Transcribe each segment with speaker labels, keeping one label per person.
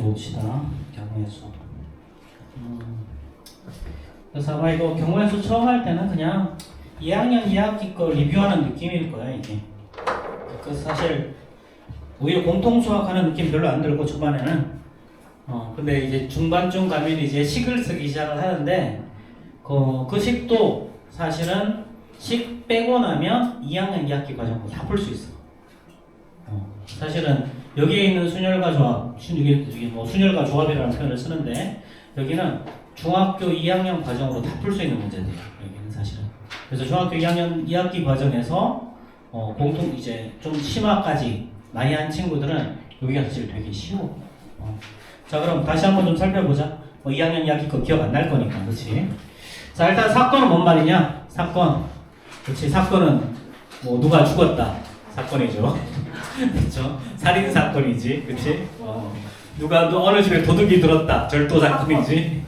Speaker 1: 봅시다. 경우의 수. 그래서 아마 이거 경우의 수 처음 할 때는 그냥 2학년 2학기 거 리뷰하는 느낌일 거야 이게. 그래서 사실 오히려 공통 수학하는 느낌 별로 안 들고 초반에는. 근데 이제 중반쯤 가면 이제 식을 쓰기 시작을 하는데 그 식도 사실은 식 빼고 나면 2학년 2학기 과정 다 풀 수 있어. 사실은 여기에 있는 순열과 조합, 순열과 조합이라는 표현을 쓰는데 여기는 중학교 2학년 과정으로 다 풀 수 있는 문제들이에요. 여기는 사실은. 그래서 중학교 2학년 2학기 과정에서 공통 이제 좀 심화까지 많이 한 친구들은 여기가 사실 되게 쉬워. 자, 그럼 다시 한번 좀 살펴보자. 2학년 2학기 거 기억 안 날 거니까, 그렇지? 자, 일단 사건은 뭔 말이냐? 사건. 그렇지? 사건은 뭐 누가 죽었다. 사건이죠. 그렇죠? 살인 사건이지, 그렇지? 누가 또 어느 집에 도둑이 들었다. 절도 사건이지,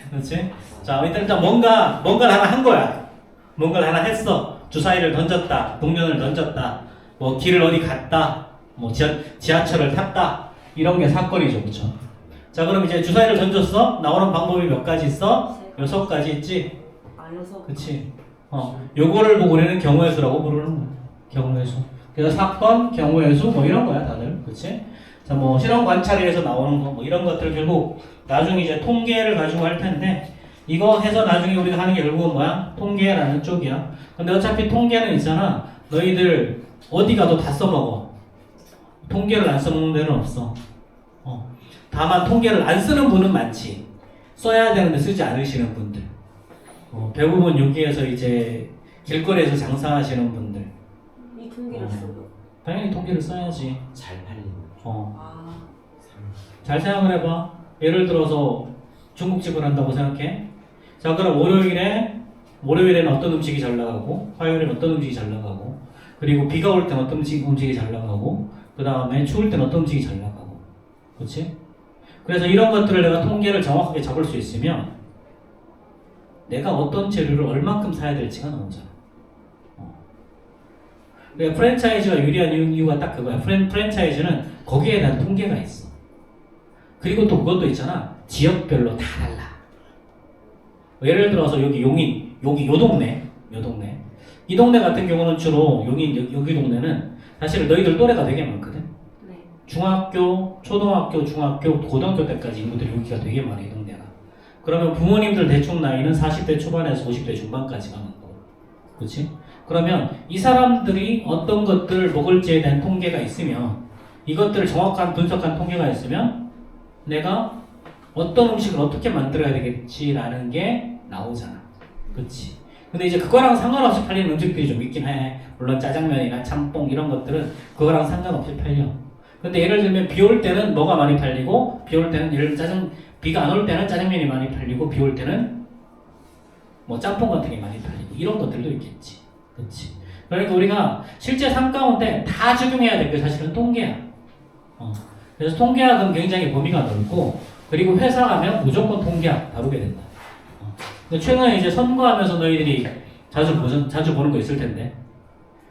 Speaker 1: 그렇지? 자, 일단 뭔가를 하나 한 거야. 뭔가를 하나 했어. 주사위를 던졌다. 동전을 던졌다. 뭐 길을 어디 갔다. 뭐 지하철을 탔다. 이런 게 사건이죠, 그렇죠? 자, 그럼 이제 주사위를 던졌어. 나오는 방법이 몇 가지 있어? 6가지 있지? 그렇지? 요거를 보고 우리는 경우의 수라고 부르는 거야. 경우의 수. 그래서 사건, 경우의 수, 뭐 이런 거야, 다들. 그치? 자, 뭐, 실험 관찰에서 나오는 거, 뭐 이런 것들 결국 나중에 이제 통계를 가지고 할 텐데, 이거 해서 나중에 우리가 하는 게 결국은 뭐야? 통계라는 쪽이야. 근데 어차피 통계는 있잖아. 너희들 어디 가도 다 써먹어. 통계를 안 써먹는 데는 없어. 다만 통계를 안 쓰는 분은 많지. 써야 되는데 쓰지 않으시는 분들. 대부분 여기에서 이제 길거리에서 장사하시는 분들.
Speaker 2: 이 통계를 써요?
Speaker 1: 당연히 통계를 써야지.
Speaker 3: 잘 팔리는
Speaker 1: 잘 생각을 해봐. 예를 들어서 중국집을 한다고 생각해. 자, 그럼 월요일에는 어떤 음식이 잘 나가고, 화요일에는 어떤 음식이 잘 나가고, 그리고 비가 올 때는 어떤 음식이 잘 나가고, 그 다음에 추울 때는 어떤 음식이 잘 나가고. 그렇지? 그래서 이런 것들을 내가 통계를 정확하게 잡을 수 있으면 내가 어떤 재료를 얼만큼 사야 될지가 나오잖아. 그러니까 프랜차이즈가 유리한 이유가 딱 그거야. 프랜차이즈는 거기에 대한 통계가 있어. 그리고 또 그것도 있잖아. 지역별로 다 달라. 예를 들어서 여기 용인, 여기 요 동네. 이 동네 같은 경우는 주로 여기 동네는 사실 너희들 또래가 되게 많거든.
Speaker 2: 네.
Speaker 1: 중학교, 초등학교, 중학교, 고등학교 때까지 인구들이 여기가 되게 많아, 이 동네가. 그러면 부모님들 대충 나이는 40대 초반에서 50대 중반까지가 많고, 그렇지? 그러면 이 사람들이 어떤 것들을 먹을지에 대한 통계가 있으면, 이것들을 정확한 분석한 통계가 있으면 내가 어떤 음식을 어떻게 만들어야 되겠지라는 게 나오잖아. 그렇지? 근데 이제 그거랑 상관없이 팔리는 음식들이 좀 있긴 해. 물론 짜장면이나 짬뽕 이런 것들은 그거랑 상관없이 팔려. 근데 예를 들면 비 올 때는 뭐가 많이 팔리고, 비 올 때는 예를 들면 비가 안 올 때는 짜장면이 많이 팔리고, 비 올 때는 뭐 짬뽕 같은 게 많이 팔리고, 이런 것들도 있겠지. 그렇지? 그러니까 우리가 실제 삶 가운데 다 적용해야 될 게 사실은 통계야. 그래서 통계학은 굉장히 범위가 넓고, 그리고 회사 가면 무조건 통계학 다루게 된다. 근데 최근에 이제 선거하면서 너희들이 자주 보는 거 있을 텐데,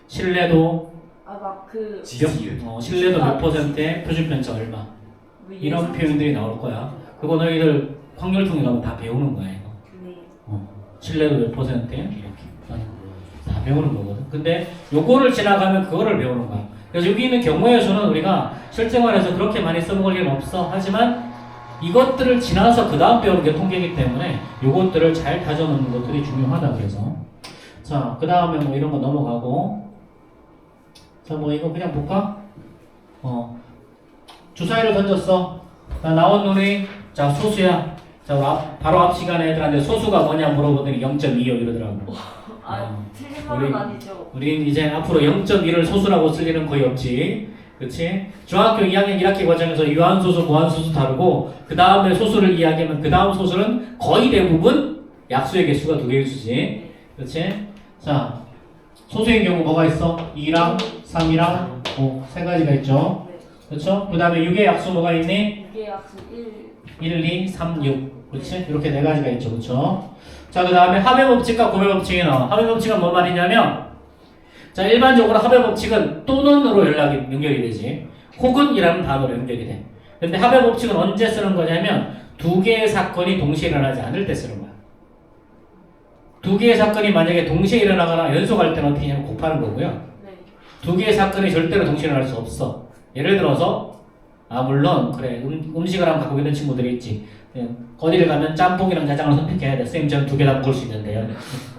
Speaker 1: 신뢰도 신뢰도 몇 %에 표준 편차 얼마, 이런 표현들이 나올 거야. 그거 너희들 확률통계 가면 다 배우는 거야, 이거.
Speaker 2: 네.
Speaker 1: 신뢰도 몇 %에 이렇게 다 배우는 거거든. 근데 요거를 지나가면 그거를 배우는 거야. 그래서 여기 있는 경우의 수는 우리가 실생활에서 그렇게 많이 써먹을 일은 없어. 하지만 이것들을 지나서 그 다음 배우는 게 통계이기 때문에 요것들을 잘 다져놓는 것들이 중요하다. 그래서 자, 그 다음에 뭐 이런 거 넘어가고, 자, 뭐 이거 그냥 볼까? 주사위를 던졌어. 자, 나온 놈이 자, 소수야. 자, 바로 앞 시간에 애들한테 소수가 뭐냐 물어보더니 0.25 이러더라고.
Speaker 2: 틀린 말은 아니죠.
Speaker 1: 우린 이제 앞으로 0.1을 소수라고 쓸 일은 거의 없지. 그치? 중학교 2학년 1학기 과정에서 유한소수, 무한소수 다르고, 그 다음에 소수를 이야기하면 그 다음 소수는 거의 대부분 약수의 개수가 2개일 수지. 그치? 자, 소수의 경우 뭐가 있어? 2랑 3이랑 5, 세 가지가 있죠. 그렇죠? 그 다음에 6의 약수 뭐가 있니?
Speaker 2: 6의 약수 1.
Speaker 1: 1, 2, 3, 6. 그렇지? 이렇게 네 가지가 있죠. 그렇죠? 자, 그 다음에 합의 법칙과 고배 법칙이 나와. 합의 법칙은 뭔 말이냐면, 자, 일반적으로 합의 법칙은 또는으로 연결이 되지. 혹은이라는 단어로 연결이 돼. 근데 합의 법칙은 언제 쓰는 거냐면 두 개의 사건이 동시에 일어나지 않을 때 쓰는 거야. 두 개의 사건이 만약에 동시에 일어나거나 연속할 때는 어떻게 하냐면 곱하는 거고요.
Speaker 2: 네.
Speaker 1: 두 개의 사건이 절대로 동시에 일어날 수 없어. 예를 들어서 물론 그래 음식을 한번 갖고 있는 친구들이 있지. 어디를 가면 짬뽕이랑 짜장을 선택해야 돼. 선생님 저는 두 개 다 먹을 수 있는데요.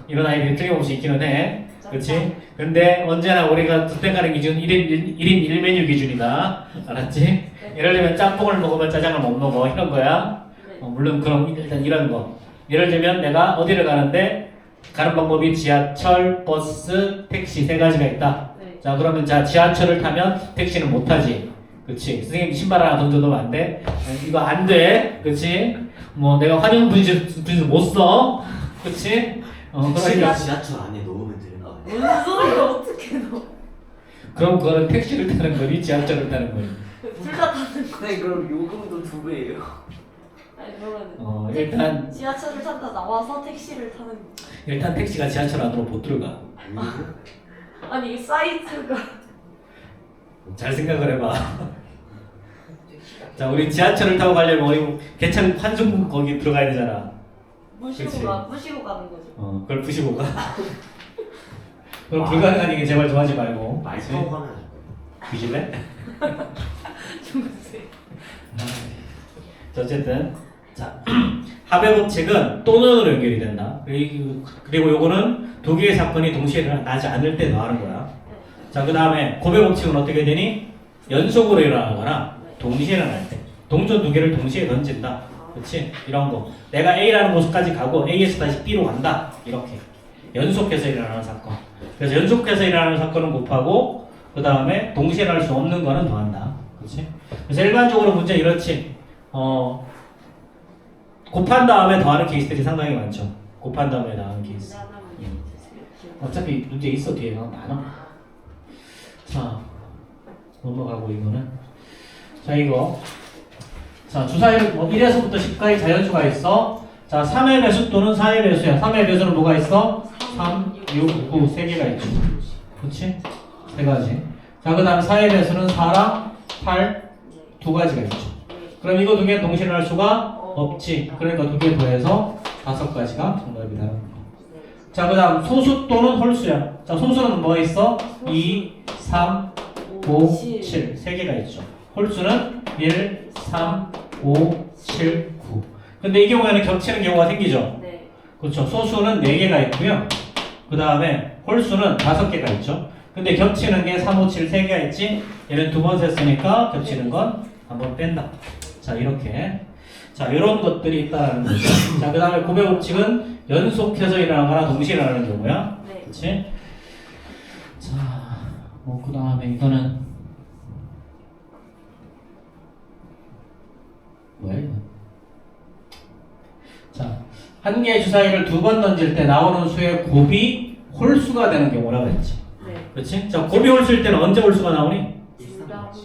Speaker 1: 이런 아이들이 틀림없이 있기는 해. 그렇지? 근데 언제나 우리가 선택하는 기준 1인 1메뉴 기준이다. 알았지?
Speaker 2: 네.
Speaker 1: 예를 들면 짬뽕을 먹으면 짜장을 못 먹어. 이런 거야.
Speaker 2: 네.
Speaker 1: 물론 그럼 일단 이런 거. 예를 들면 내가 어디를 가는데 가는 방법이 지하철, 버스, 택시 세 가지가 있다.
Speaker 2: 네.
Speaker 1: 자 그러면 자 지하철을 타면 택시는 못 타지. 그렇지? 선생님 신발 하나 던져놓으면 안 돼. 이거 안 돼. 그렇지? 뭐 내가 환영 분실 못 써. 그렇지? 그러니까
Speaker 3: 지하철 안에 넣으면 되나?
Speaker 2: 뭔 소리야 어떻게 너?
Speaker 1: 그럼 그거는 택시를 타는 거니 지하철을 타는 거니.
Speaker 2: 둘다 타는 거.
Speaker 3: 네, 그럼 요금도 2배예요.
Speaker 2: 아니 그러면
Speaker 1: 일단
Speaker 2: 지하철을 타다 나와서 택시를 타는.
Speaker 1: 일단 택시가 지하철 안으로 못 들어가.
Speaker 2: 아니 이 사이즈가.
Speaker 1: 잘 생각을 해봐. 자 우리 지하철을 타고 가려면 우리 개천 환승 거기 들어가야 되잖아. 그치.
Speaker 2: 무시고 가는 거죠.
Speaker 1: 그걸 부시고 가. 그럼 불가능하니까 제발 좀 하지 말고.
Speaker 3: 말
Speaker 1: 그치?
Speaker 3: 타고 가면
Speaker 1: 뒤질래?
Speaker 2: 중세.
Speaker 1: 자, 어쨌든 자 합의 법칙은 또는으로 연결이 된다. 그리고 요거는 두 개의 사건이 동시에 일어나지 않을 때 나오는 거야. 자, 그 다음에 고백 법칙은 어떻게 되니? 연속으로 일어나거나 동시에 일어날 때. 동전 두 개를 동시에 던진다. 그렇지? 이런 거. 내가 A라는 곳까지 가고 A에서 다시 B로 간다. 이렇게. 연속해서 일어나는 사건. 그래서 연속해서 일어나는 사건은 곱하고 그 다음에 동시에 일어날 수 없는 거는 더한다. 그렇지? 그래서 일반적으로 문제 이렇지. 곱한 다음에 더하는 케이스들이 상당히 많죠. 곱한 다음에 더하는 케이스. 어차피 문제 있어 뒤에 많아. 자 넘어가고 이거는 자 이거 자 주사위를 뭐 1에서부터 10까지 자연수가 있어. 자 3의 배수 또는 4의 배수야. 3의 배수는 뭐가 있어? 3, 6, 9 3개가 있죠. 그렇지? 세 가지. 자 그 다음 4의 배수는 4랑 8 두 가지가 있죠. 그럼 이거 두 개 동시에 할 수가 없지. 그러니까 두 개 더해서 5가지가 정답이다. 자 그 다음 소수 또는 홀수야. 자 소수는 뭐가 있어? 2, 3, 5, 7 3개가 있죠. 홀수는 1, 3, 5, 7, 9. 근데 이 경우에는 겹치는 경우가 생기죠.
Speaker 2: 네.
Speaker 1: 그렇죠. 소수는 4개가 있고요. 그 다음에 홀수는 5개가 있죠. 근데 겹치는 게 3, 5, 7 3개가 있지. 얘는 두 번 셌으니까 겹치는 건 한 번 뺀다. 자 이렇게. 자 이런 것들이 있다는 거죠. 자 그 다음에 고백 법칙은 연속해서 일어나거나 동시에 일어나는 경우야.
Speaker 2: 네.
Speaker 1: 그렇지? 자, 뭐 그 다음에 이거는 뭐야 이거? 자, 한 개의 주사위를 두 번 던질 때 나오는 수의 곱이 홀수가 되는 경우라고 했지.
Speaker 2: 네.
Speaker 1: 그렇지? 자, 곱이 홀수일 때는 언제 홀수가 나오니?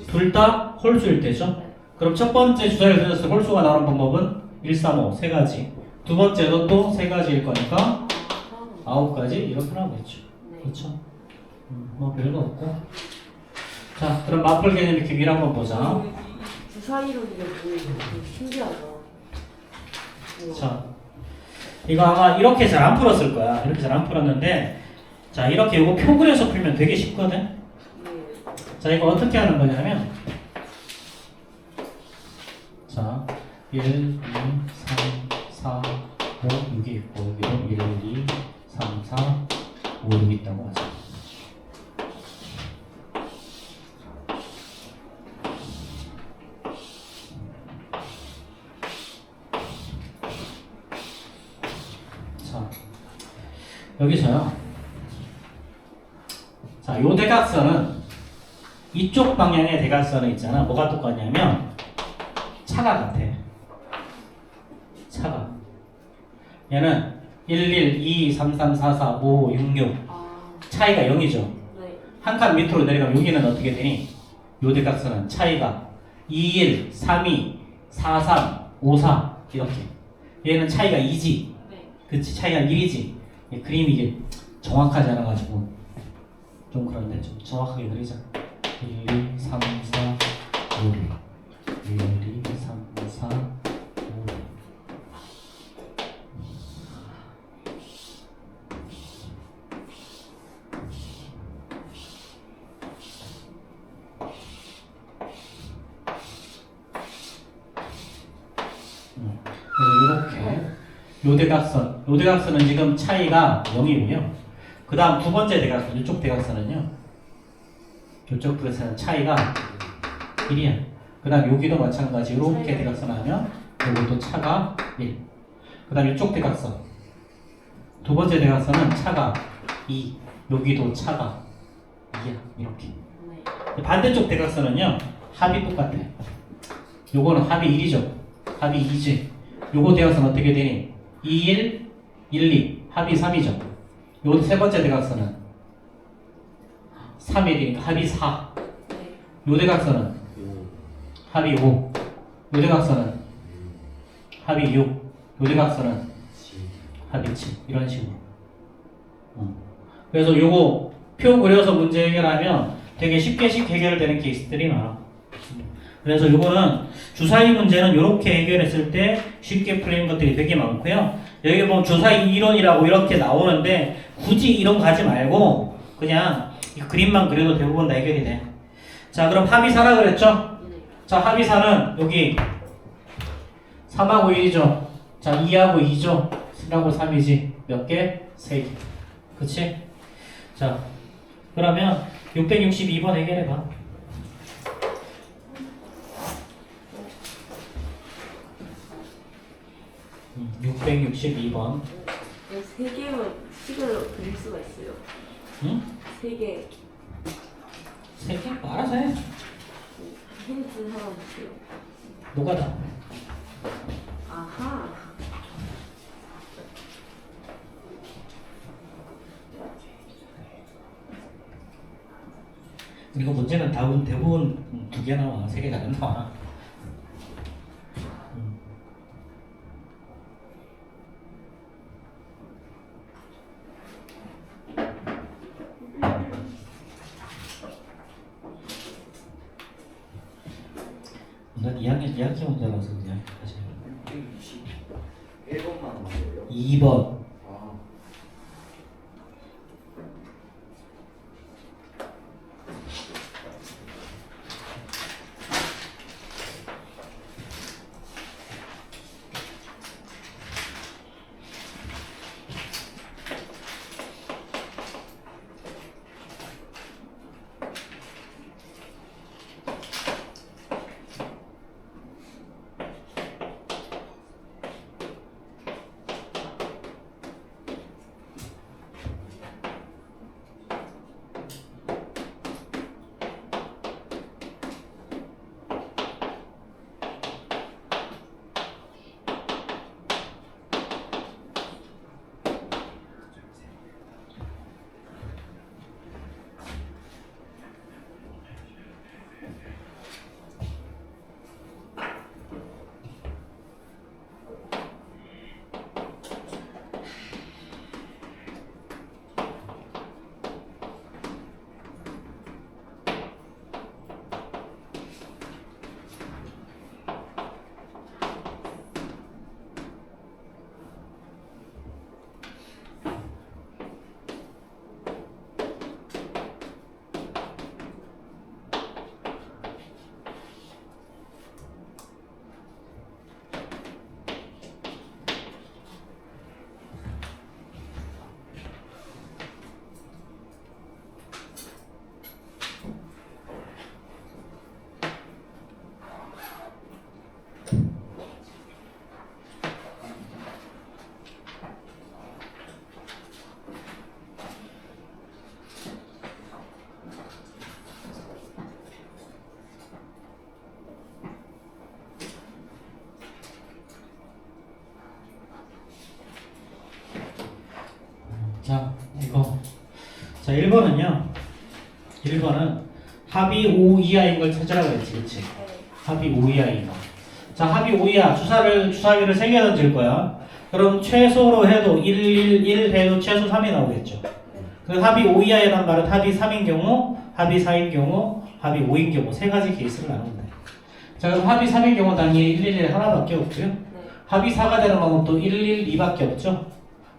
Speaker 1: 둘 다 홀수일 때죠.
Speaker 2: 네.
Speaker 1: 그럼 첫 번째 주사위를 던졌을 때 홀수가 나오는 방법은 1, 3, 5 세 가지. 두 번째도 또 세 가지일 거니까 9가지 이렇게 나오겠죠.
Speaker 2: 네.
Speaker 1: 그렇죠? 뭐 별거 없고. 자, 그럼 마플 개념 익히기를 한번 보자.
Speaker 2: 주사위론이가 뭐예요? 신기하다.
Speaker 1: 자, 이거 아마 이렇게 잘 안 풀었을 거야. 이렇게 잘 안 풀었는데, 자, 이렇게 이거 표 그려서 풀면 되게 쉽거든.
Speaker 2: 네.
Speaker 1: 자, 이거 어떻게 하는 거냐면, 자, 1, 2, 3, 4, 5, 6이 있고, 여기는 1, 2, 3, 4, 5, 6 있다고 하자. 자, 여기서요. 자, 요 대각선은 이쪽 방향의 대각선은 있잖아. 뭐가 똑같냐면 차가 같아. 차가. 얘는 1, 1, 2, 3, 3, 4, 4, 5, 6, 6. 차이가 0이죠.
Speaker 2: 네.
Speaker 1: 한 칸 밑으로 내려가면 여기는 어떻게 되니? 요 대각선은 차이가 2, 1, 3, 2, 4, 3, 5, 4 이렇게. 얘는 차이가 2지.
Speaker 2: 네.
Speaker 1: 그치? 차이가 1이지. 그림이 이게 정확하지 않아가지고 좀 그런데 좀 정확하게 그리자. 1, 2, 3, 4, 5, 6 1, 2, 3, 4, 5. 이렇게 요 대각선은 지금 차이가 0이고요. 그 다음 두 번째 대각선, 이쪽 대각선은요. 이쪽 대각선은 차이가 1이야. 그 다음 여기도 마찬가지 이렇게 대각선 하면 여기도 차가 1. 그 다음 이쪽 대각선 두 번째 대각선은 차가 2. 여기도 차가 2야. 이렇게.
Speaker 2: 네.
Speaker 1: 반대쪽 대각선은요. 합이 똑같아. 요거는 합이 1이죠. 합이 2지. 요거 대각선 어떻게 되니? 2, 1, 1, 2. 합이 3이죠. 요 세 번째 대각선은 3, 1이니까 합이 4.
Speaker 2: 네.
Speaker 1: 요 대각선은 합이 5. 요 대각선은 합이 6. 요 대각선은 합이 7. 이런 식으로. 그래서 요거 표 그려서 문제 해결하면 되게 쉽게 해결되는 케이스들이 많아. 그래서 요거는 주사위 문제는 이렇게 해결했을 때 쉽게 풀리는 것들이 되게 많고요. 여기 보면 주사위 이론이라고 이렇게 나오는데 굳이 이런 거 하지 말고 그냥 이 그림만 그려도 대부분 다 해결이 돼. 자, 그럼 합이 4라 그랬죠?
Speaker 2: 네.
Speaker 1: 자, 합이 4는 여기 3하고 1이죠. 자, 2하고 2죠. 7하고 3이지. 몇 개? 3개. 그치? 자, 그러면 662번 해결해봐. 662번.
Speaker 2: 세 개면 식을 그릴 수가 있어요.
Speaker 1: 응?
Speaker 2: 세 개.
Speaker 1: 세 개? 알아서 해.
Speaker 2: 힌트 하나 주세요.
Speaker 1: 노가다.
Speaker 2: 아하.
Speaker 1: 이거 문제는 대부분 2개 나와. 3개가 안 나와. 난 2학년 문제라서 그냥 사실
Speaker 3: 1번만 맞아요?
Speaker 1: 2번.
Speaker 3: 아.
Speaker 1: 자, 이거. 자, 1번은요. 1번은 합이 5 이하인 걸 찾으라고 했지, 그치? 합이 5 이하인 거. 자, 합이 5 이하. 주사위를 3개 던질 거야. 그럼 최소로 해도 1, 1, 1 해도 최소 3이 나오겠죠. 그 합이 5 이하이란 말은 합이 3인 경우, 합이 4인 경우, 합이 5인 경우 3가지 케이스를 나눈다. 자, 그럼 합이 3인 경우 당연히 111 하나밖에 없고요.
Speaker 2: 네.
Speaker 1: 합이 4가 되는 방법 또 112밖에 없죠.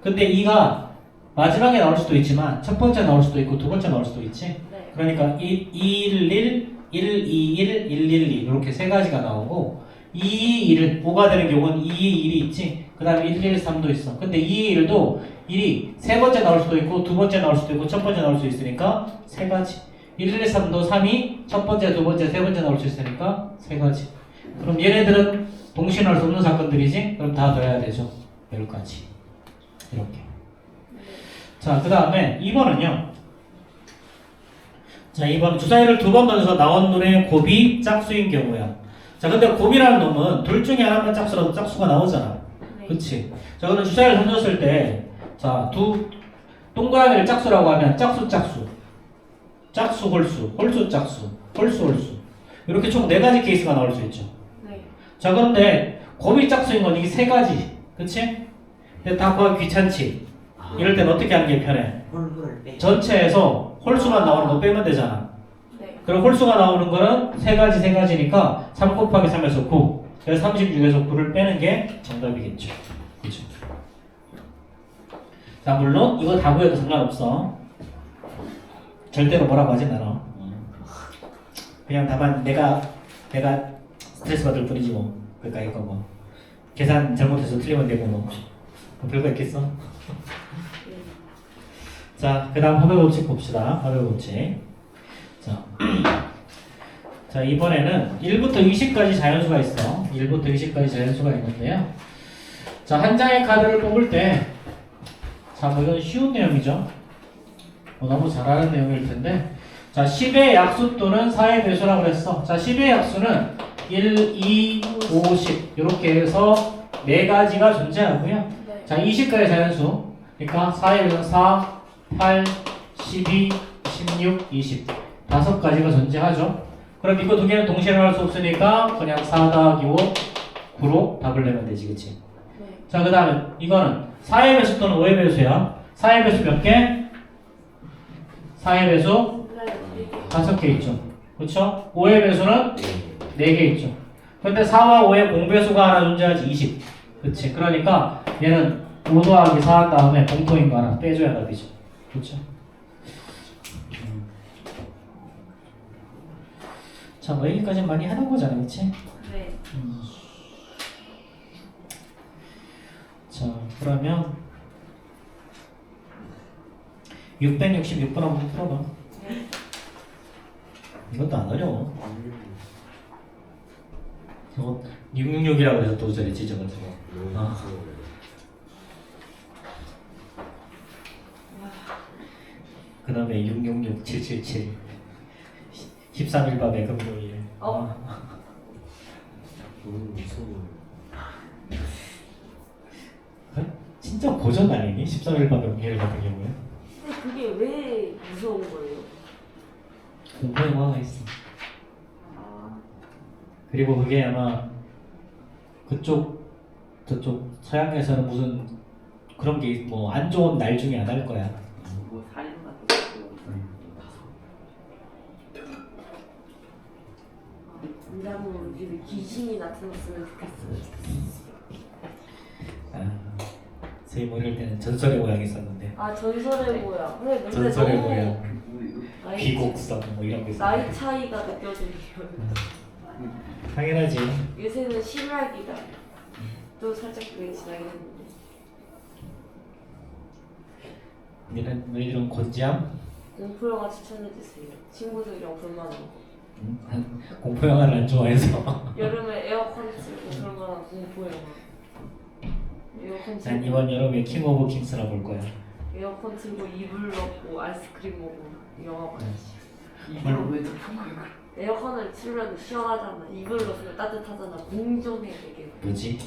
Speaker 1: 근데 2가 마지막에 나올 수도 있지만 첫 번째 나올 수도 있고 두 번째 나올 수도 있지.
Speaker 2: 네.
Speaker 1: 그러니까 211, 121, 112 이렇게 세 가지가 나오고 221, 5가 되는 경우는 221이 있지. 그 다음에 113도 있어. 근데 221도 1이 세 번째 나올 수도 있고 두 번째 나올 수도 있고 첫 번째 나올 수 있으니까 세 가지. 113도 3이 첫 번째, 두 번째, 세 번째 나올 수 있으니까 세 가지. 그럼 얘네들은 동시에 나올 수 없는 사건들이지? 그럼 다 더해야 되죠. 10가지. 이렇게. 자, 그 다음에 2번은요. 자, 2번은 주사위를 두 번 던져서 나온 눈의 곱이 짝수인 경우야. 자, 근데 곱이라는 놈은 둘 중에 하나만 짝수라도 짝수가 나오잖아.
Speaker 2: 네.
Speaker 1: 그치? 자, 그럼 주사위를 던졌을 때, 자, 두 동그라미를 짝수라고 하면 짝수, 홀수, 홀수, 짝수, 홀수. 이렇게 총 4가지 케이스가 나올 수 있죠.
Speaker 2: 네.
Speaker 1: 자, 그런데 곱이 짝수인 건 이게 3가지. 그치? 근데 다 구하기 귀찮지? 이럴 땐 어떻게 하는 게 편해?
Speaker 3: 홀을 빼.
Speaker 1: 전체에서 홀수만 나오는 거 빼면 되잖아.
Speaker 2: 네.
Speaker 1: 그럼 홀수가 나오는 거는 3가지니까 3 곱하기 3에서 9. 그래서 36에서 9를 빼는 게 정답이겠죠. 그죠? 자, 물론 이거 다 구해도 상관없어. 절대로 뭐라고 하진 않아. 그냥 다만 내가 스트레스 받을 뿐이지 뭐. 그러니까 이거 뭐 계산 잘못해서 틀리면 되고 뭐 별거 있겠어? 자, 그 다음 합의 법칙 봅시다. 합의 법칙. 자, 자, 이번에는 1부터 20까지 자연수가 있어. 1부터 20까지 자연수가 있는데요. 자, 한 장의 카드를 뽑을 때, 자, 뭐 이건 쉬운 내용이죠. 너무 잘 아는 내용일 텐데, 자, 10의 약수 또는 4의 배수라고 그랬어. 자, 10의 약수는 1, 2, 5, 10 이렇게 해서 4가지가 존재하고요.
Speaker 2: 네.
Speaker 1: 자, 20까지 자연수. 그러니까 4의 배수는 4, 8, 12, 16, 20 5가지가 존재하죠. 그럼 이거 두 개는 동시에 나올 수 없으니까 그냥 4 더하기 5 9로 답을 내면 되지, 그치?
Speaker 2: 네.
Speaker 1: 자, 그 다음에 이거는 4의 배수 또는 5의 배수야. 4의 배수 몇 개? 4의 배수 5개 있죠. 그쵸? 5의 배수는 4개 있죠. 근데 4와 5의 공배수가 하나 존재하지, 20. 그치? 그러니까 얘는 5 더하기 4 한 다음에 공통인 거 하나 빼줘야 답이죠. 그쵸? 자, 뭐 여기까지 많이 하는 거잖아, 그치?
Speaker 2: 네.
Speaker 1: 자, 그러면 666번 한번 풀어봐.
Speaker 2: 네.
Speaker 1: 이것도 안 어려워. 저거 666이라고 해서 또 저리 찢어가지고. 그 다음에 666, 777 13일 밤에 금요일.
Speaker 3: 너무 무서워.
Speaker 1: 진짜 고전 아니니? 13일 밤에 금요일 같은 경우에.
Speaker 2: 근데 그게 왜 무서운 거예요?
Speaker 1: 공포 영화가 있어.
Speaker 2: 아,
Speaker 1: 그리고 그게 아마 저쪽 서양에서는 무슨 그런 게 뭐 안 좋은 날 중에 하나일 거야.
Speaker 3: 뭐 살인 같은 거.
Speaker 2: 인간으로 집에 귀신이 나타났으면 좋겠어요.
Speaker 1: 아, 저희 어릴 때는 전설의 고향이 있었는데.
Speaker 2: 아, 전설의 모양. 근데
Speaker 1: 전설의
Speaker 2: 너무
Speaker 1: 고향,
Speaker 2: 나이,
Speaker 1: 귀곡성 뭐 이런 거 있어.
Speaker 2: 나이 차이가 느껴지네요.
Speaker 1: 당연하지.
Speaker 2: 요새는 실화기다. 또 살짝 그게 지나긴 했는데.
Speaker 1: 너희들은 곤지암?
Speaker 2: 공포 영화 추천해주세요. 친구들이랑 볼만한 거.
Speaker 1: 공포 영화를 안 좋아해서.
Speaker 2: 여름에 에어컨 틀고 볼만한 공포 영화. 에어컨
Speaker 1: 난
Speaker 2: 틀고
Speaker 1: 이번 여름에 킹 오브 킹스라 볼 거야.
Speaker 2: 에어컨 틀고 이불 넣고 아이스크림 먹고 영화 봐야지.
Speaker 3: 이걸 왜
Speaker 2: 에어컨을 틀면 시원하잖아. 이불 넣으면 따뜻하잖아. 공존해 되게.
Speaker 1: 뭐지?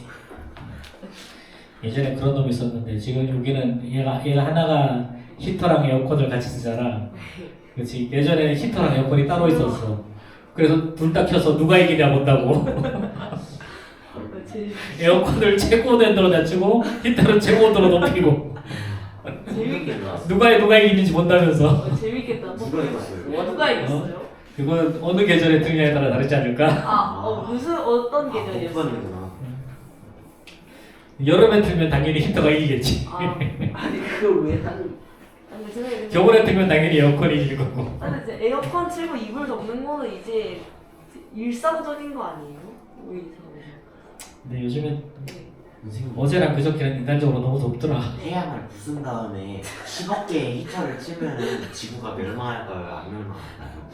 Speaker 1: 예전에 그런 놈이 있었는데 지금 여기는 얘가 하나가 히터랑 에어컨을 같이 쓰잖아. 그렇지. 예전에는 히터랑 에어컨이 따로 있었어. 그래서 둘 다 켜서 누가 이기냐 본다고. 에어컨을 최고온도로 낮추고 히터를 최고온도로 높이고.
Speaker 2: 재밌겠다.
Speaker 1: 누가 이기는지 본다면서.
Speaker 2: 재밌겠다.
Speaker 3: 누가 이겼어요?
Speaker 2: 누가 이겼어요?
Speaker 4: 그건 어느 계절에 틀냐에 따라 다르지 않을까?
Speaker 2: 무슨 어떤 계절이었어요?
Speaker 3: 복권이구나.
Speaker 4: 여름에 틀면 당연히 히터가 이기겠지.
Speaker 3: 아니 그걸 왜 하는?
Speaker 2: 근데 제가
Speaker 4: 겨울에 틀면 당연히 에어컨이 이길 거고.
Speaker 2: 근데 이제 에어컨 틀고 이불 덮는 거는 이제 일상적인 거 아니에요? 오히려.
Speaker 4: 근데 요즘엔
Speaker 2: 네.
Speaker 3: 선생님
Speaker 4: 어제랑 그저께는 인간적으로 너무 덥더라.
Speaker 3: 태양을 부순 다음에 10억 개의 히터를 치면은 지구가 멸망할까요? 안 멸망할까요?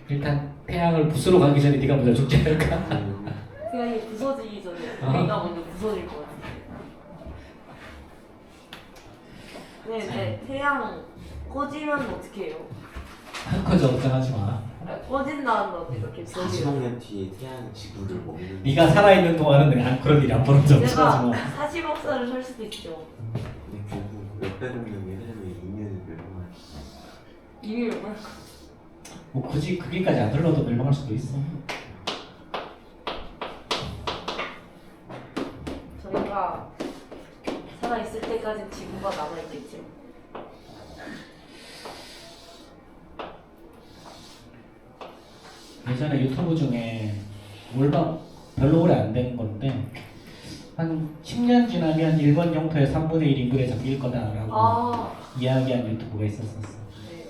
Speaker 4: 일단 태양을 부수러 가기 전에 네가 먼저 죽지 않을까?
Speaker 2: 그냥 이게 부서지기 전에
Speaker 4: 아.
Speaker 2: 내가 먼저 부서질 것 같아. 네, 태양 꺼지면 어떻게 해요?
Speaker 4: 한꺼져 걱정하지 마.
Speaker 2: 꺼진 다음에 어떻게 부서지요?
Speaker 3: 40억 년 뒤에 태양이 지구를 먹는.
Speaker 4: 네가 살아있는 동안은 그런 일이 안 벌어져. 걱정하지
Speaker 2: 내가
Speaker 4: 마.
Speaker 2: 40억 살을 살 수도 있죠.
Speaker 3: 근데 결국 몇백억 년이 흐르면 이면은 멸망할.
Speaker 2: 이미 얼마나
Speaker 4: 뭐 굳이 그게까지 안 들러도 멸망할 수도 있어.
Speaker 2: 저희가 살아있을 때까지 지구가 남아있겠죠.
Speaker 4: 예전에 유튜브 중에 올바 별로 오래 안 된 건데 한 10년 지나면 일본 영토의 3분의 1 인근에 잠길 거다라고 이야기한 유튜브가 있었었어.
Speaker 2: 네.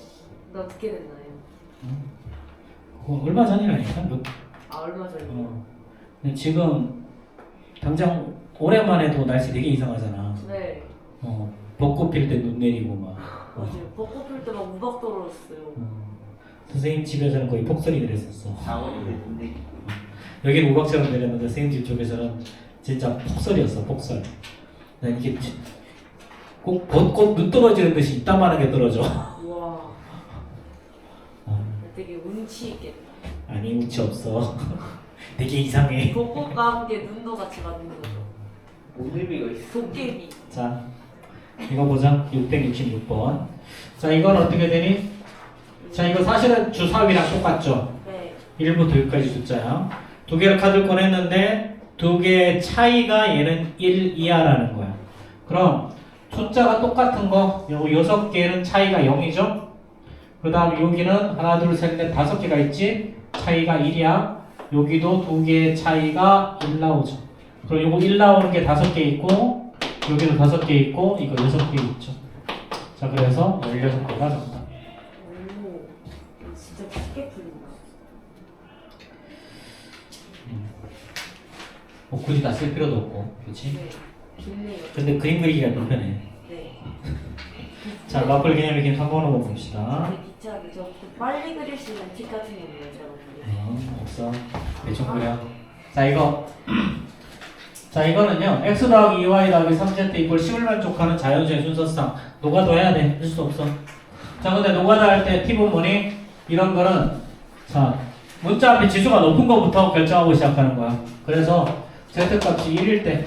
Speaker 2: 근데 어떻게 됐나요?
Speaker 4: 그거 얼마 전이라니까.
Speaker 2: 얼마 전이요?
Speaker 4: 근데 지금 당장 올해만 해도 날씨 되게 이상하잖아.
Speaker 2: 네.
Speaker 4: 벚꽃 필 때 눈 내리고 막.
Speaker 2: 맞아요. 벚꽃 필 때막 우박 떨어졌어요.
Speaker 4: 선생님 집에서는 거의 폭설이 내렸었어.
Speaker 3: 상원이 근데
Speaker 4: 여기는 우박처럼 내렸는데 선생님 집 쪽에서는 진짜 폭설이었어. 폭설. 난 이게 꼭 벚꽃 눈 떨어지는 듯이 이따만하게 떨어져.
Speaker 2: 우와. 되게 운치 있겠다.
Speaker 4: 아니 운치 없어. 되게 이상해.
Speaker 2: 벚꽃과 함께 눈도 같이 맞는 거죠.
Speaker 3: 뭔 의미가 있어?
Speaker 2: 도깨비.
Speaker 4: 자 이거 보자. 666번. 자 이건 어떻게 되니? 자 이거 사실은 주사위랑 똑같죠.
Speaker 2: 네.
Speaker 4: 1부터 6까지 숫자야. 두 개를 카드를 꺼냈는데 두 개의 차이가 얘는 1 이하라는 거야. 그럼 숫자가 똑같은 거 요 6개는 차이가 0이죠. 그 다음 여기는 하나 둘 셋 넷 5개가 있지. 차이가 1이야. 여기도 두 개의 차이가 1 나오죠. 그럼 요거 1 나오는 게 5개 있고 여기도 5개 있고 이거 6개 있죠. 자 그래서 16개가 정답.
Speaker 2: 오. 진짜 쉽게 풀린다.
Speaker 4: 뭐 굳이 다 쓸 필요도 없고 그렇지?
Speaker 2: 네. 좋네요.
Speaker 4: 근데 그림 그리기가 더 편해.
Speaker 2: 네.
Speaker 4: 자 마플 개념의 개념 3번 한번 봅시다.
Speaker 2: 기차하게 저 빨리 그릴 수 있는 팁 같은 게 있나요, 여러분들?
Speaker 4: 없어. 대충 그려. 자 이거 자 이거는요 x 더하기 2y 더하기 3z 이꼴 10을 만족하는 자연수의 순서상 노가다 해야 돼. 할 수 없어. 자 근데 노가다 할 때 팁은 뭐니? 이런 거는 자 문자 앞에 지수가 높은 거부터 결정하고 시작하는 거야. 그래서 z값이 1일 때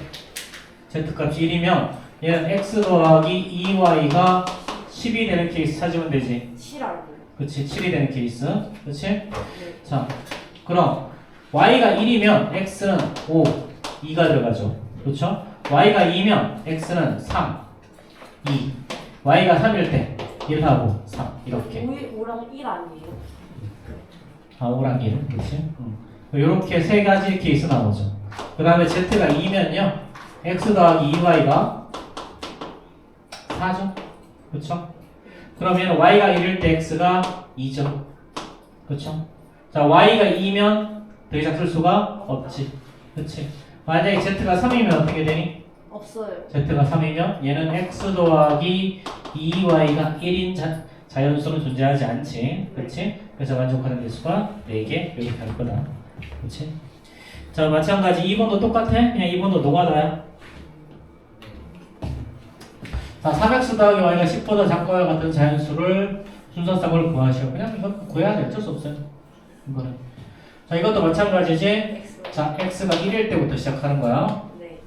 Speaker 4: z값이 1이면 얘는 x 더하기 2y가 10이 되는 케이스 찾으면 되지.
Speaker 2: 7알고.
Speaker 4: 그치 7이 되는 케이스. 그치?
Speaker 2: 네.
Speaker 4: 자 그럼 y가 1이면 x는 5, 2가 들어가죠. 그렇죠? y가 2면 x는 3, 2. y가 3일 때 1하고 3 이렇게.
Speaker 2: 5랑 1 아니에요?
Speaker 4: 5랑 1. 그렇지? 이렇게 세 가지 케이스 나오죠. 그 다음에 z가 2면요. x 더하기 2y가 4죠. 그렇죠? 그러면 y가 1일 때 x가 2죠. 그렇죠? 자, y가 2면 더 이상 쓸 수가 없지. 그렇지? 만약에 z가 3이면 어떻게 되니?
Speaker 2: 없어요.
Speaker 4: z가 3이면 얘는 x 더하기 2y가 1인 자연수는 존재하지 않지. 그렇지? 그래서 만족하는 개수가 4개 이렇게 할 거다. 그렇지? 자, 마찬가지 2번도 똑같아. 그냥 2번도 노가다야. 자, 3x 더하기 y가 10보다 작거나 같은 자연수를 순서상을 구하시오. 그냥 이건 구해야 돼. 어쩔 수 없어요. 이거는. 자, 이것도 마찬가지지.
Speaker 2: X.
Speaker 4: 자, x가 1일 때부터 시작하는 거야.
Speaker 2: 네.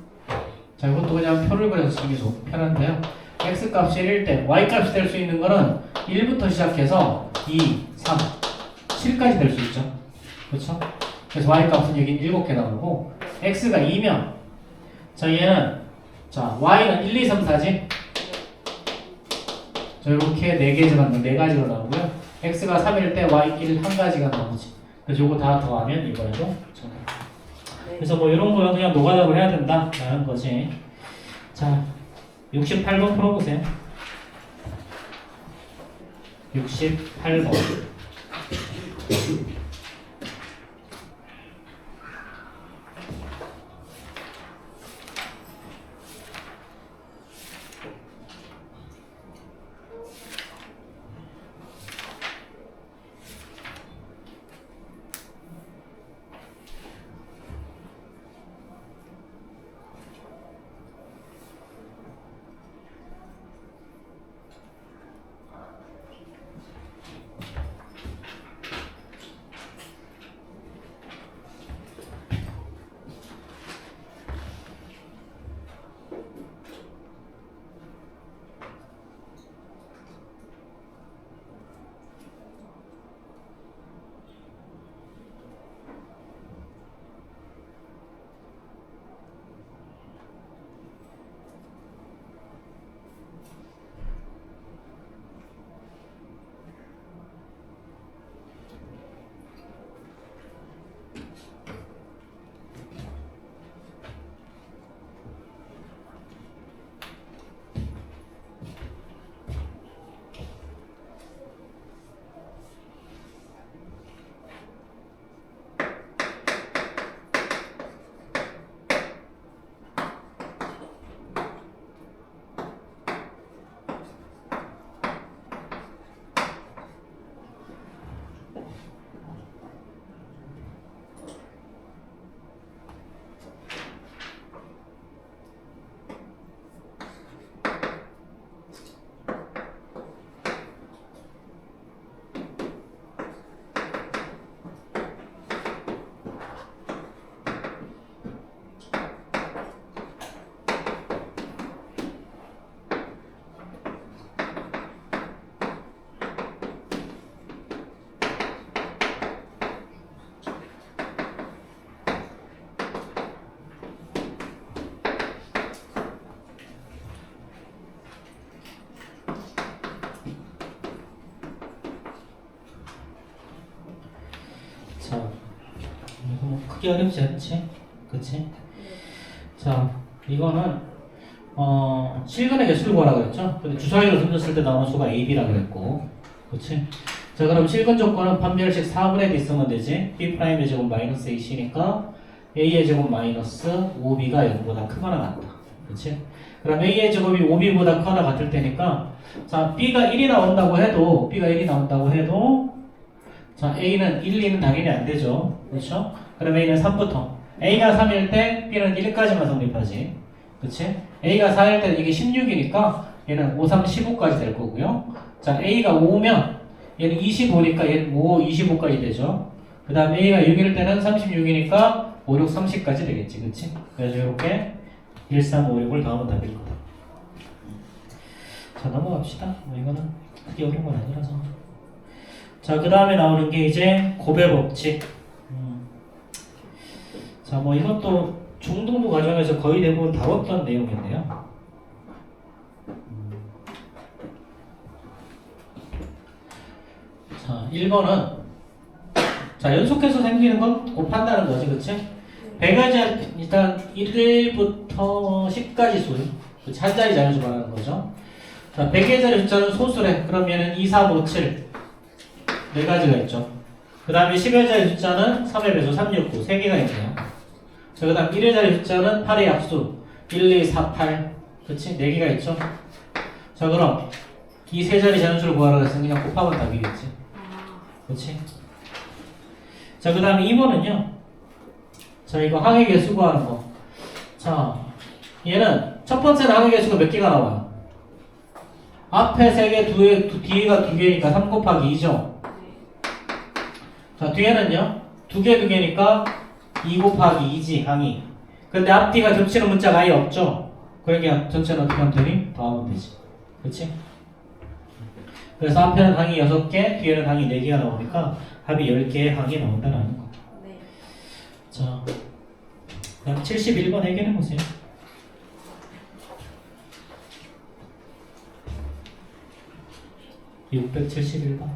Speaker 4: 자, 이것도 그냥 표를 그려서 쓰기 편한데요. x 값이 1일 때 y 값이 될 수 있는 거는 1부터 시작해서 2, 3, 7까지 될 수 있죠. 그렇죠? 그래서 y 값은 여기 7개 나오고 x가 2면 자, 얘는 자, y는 1, 2, 3, 4지? 자, 이렇게 4개 집어넣는 4가지로 나오고요. x가 3일 때 y 1 한 가지가 나오지. 그래서 요거 다 더하면 이번에도 정답.
Speaker 2: 네.
Speaker 4: 그래서 뭐 이런 거는 그냥 노가다로 해야 된다라는 거지. 자, 68번 풀어보세요. 68번. 자, 이거 뭐 크게 어렵지 않지? 그치? 자, 이거는 실근의 개수를 구하라 그랬죠? 근데 주사위로 던졌을 때 나오는 수가 A, B라 그랬고, 그치? 자, 그럼 실근 조건은 판별식 4분의 D 쓰면 되지? B'의 제곱 마이너스 AC니까 A의 제곱 마이너스 5B가 0보다 크거나 같다. 그치? 그럼 A의 제곱이 5B보다 크거나 같을 테니까, 자, B가 1이 나온다고 해도, 자, A는 1, 2는 당연히 안 되죠. 그렇죠? 그럼 A는 3부터. A가 3일 때 B는 1까지만 성립하지. 그치? A가 4일 때 이게 16이니까 얘는 5, 3, 15까지 될 거고요. 자, A가 5면 얘는 25니까 얘는 5, 25까지 되죠. 그 다음 A가 6일 때는 36이니까 5, 6, 30까지 되겠지. 그치? 그래서 이렇게 1, 3, 5, 6을 더하면 답일 거다. 자, 넘어갑시다. 뭐 이거는 크게 어려운 건 아니라서. 자, 그 다음에 나오는 게 이제 곱의 법칙. 자, 뭐 이것도 중등부 과정에서 거의 대부분 다뤘던 내용인데요. 자, 1번은 자, 연속해서 생기는 건 곱한다는 거지, 그치? 100가지, 일단 1부터 10까지 수, 그치? 한 자리 자연수 말하는 거죠. 자, 100의 자리 숫자는 소수래. 그러면은 2, 3, 5, 7. 네 가지가 있죠. 그 다음에 10의 자리 숫자는 3의 배수 3, 6, 9. 3개가 있네요. 자, 그 다음 1의 자리 숫자는 8의 약수 1, 2, 4, 8. 그치? 4개가 있죠. 자, 그럼 이 세 자리 자연수를 구하라고 해서 그냥 곱하면 답이겠지. 그치? 자, 그 다음에 2번은요. 자, 이거 항의 개수 구하는 거. 자, 얘는 첫 번째는 항의 개수가 몇 개가 나와요? 앞에 3개, 뒤에가 2개니까 3 곱하기 2죠. 자, 뒤에는요. 2개, 2개니까 2 곱하기 2지, 항이. 근데 앞뒤가 겹치는 문자가 아예 없죠. 그러니까 전체는 어떻게 하면 되니? 더하면 되지. 그치? 그래서 앞에는 항이 6개, 뒤에는 항이 4개가 나오니까 합이 10개의 항이 나온다는 거.
Speaker 2: 네.
Speaker 4: 자, 그럼 71번 해결해 보세요. 671번.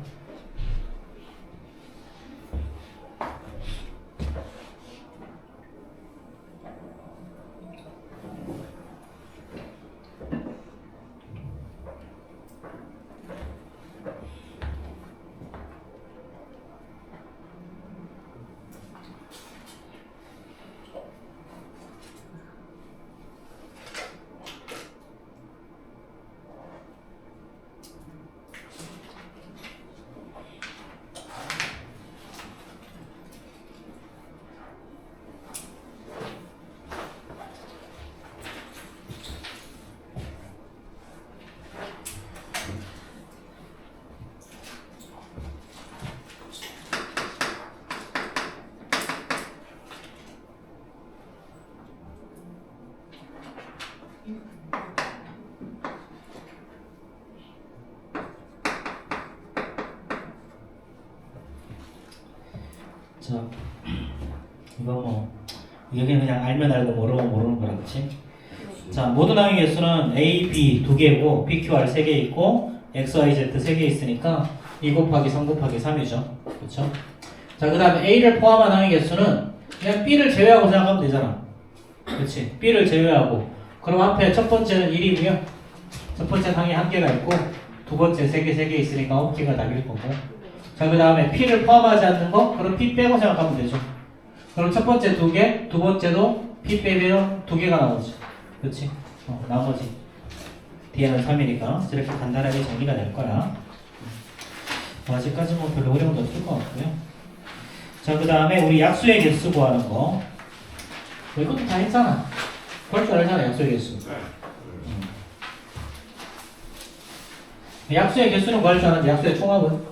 Speaker 1: 자, 이거 뭐 이게 그냥 알면 알고 모르면 모르는 거라 그치? 자, 모든 항의 개수는 A, B 두 개고 P, Q, R 세 개 있고 X, Y, Z 세 개 있으니까 2 곱하기 3 곱하기 3이죠. 그렇죠? 자, 그 다음에 A를 포함한 항의 개수는 그냥 B를 제외하고 생각하면 되잖아. 그렇지? B를 제외하고 그럼 앞에 첫 번째는 1이고요. 첫 번째 항이 한 개가 있고 두 번째 세 개 있으니까 9개가 답일 거고. 자, 그 다음에 P를 포함하지 않는 거 그럼 P 빼고 생각하면 되죠. 그럼 첫 번째 두 개, 두 번째도 P 빼면 두 개가 나오지. 그렇지? 나머지 뒤에는 3이니까 이렇게 간단하게 정리가 될 거야. 아직까지 뭐 별로 어려운 거 없을 것 같고요. 자, 그 다음에 우리 약수의 개수 구하는 거. 이것도 다 했잖아. 그럴 줄 알잖아, 약수의 개수. 약수의 개수는 구할 줄 아는데 약수의 총합은?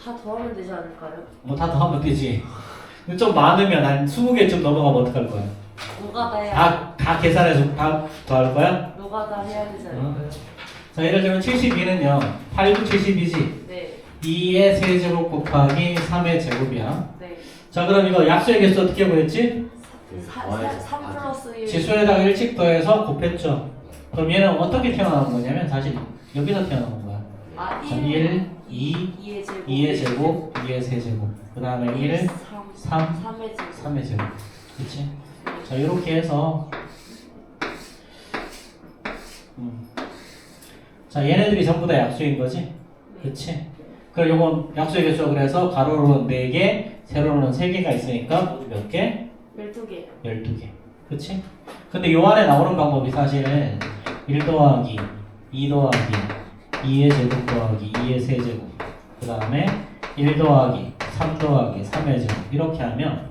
Speaker 2: 다 더하면 되지 않을까요?
Speaker 1: 뭐 다 더하면 되지. 좀 많으면 한 20개쯤 넘어가면 어떡할 거야?
Speaker 2: 노가다 해야
Speaker 1: 다 계산해서 다 더할 거야?
Speaker 2: 노가다 해야 되지 않을까요?
Speaker 1: 자, 예를 들면 72는요. 8, 9, 72지.
Speaker 2: 네.
Speaker 1: 2의 세제곱 곱하기 3의 제곱이야.
Speaker 2: 네.
Speaker 1: 자, 그럼 이거 약수의 개수 어떻게 구했지?
Speaker 2: 3 플러스 1.
Speaker 1: 지수에다가 일찍 더해서 곱했죠. 그럼 얘는 어떻게 태어나는 거냐면 사실 여기서 태어나는 거야.
Speaker 2: 아,
Speaker 1: 자,
Speaker 2: 1,
Speaker 1: 1, 2,
Speaker 2: 2의 제곱.
Speaker 1: 2의 제곱, 2의 세제곱. 그 다음에 1, 3,
Speaker 2: 3의 제곱.
Speaker 1: 3의 제곱. 그치? 자, 이렇게 해서 자, 얘네들이 전부 다 약수인 거지? 그치? 그럼 요건 약수의 개수 그래서 가로로는 4개, 세로로는 3개가 있으니까 모두 몇 개?
Speaker 2: 12개.
Speaker 1: 12개. 그치? 근데 요 안에 나오는 방법이 사실은 1 더하기 2 더하기 2의 제곱 더하기 2의 세제곱 그 다음에 1 더하기 3 더하기 3의 제곱 이렇게 하면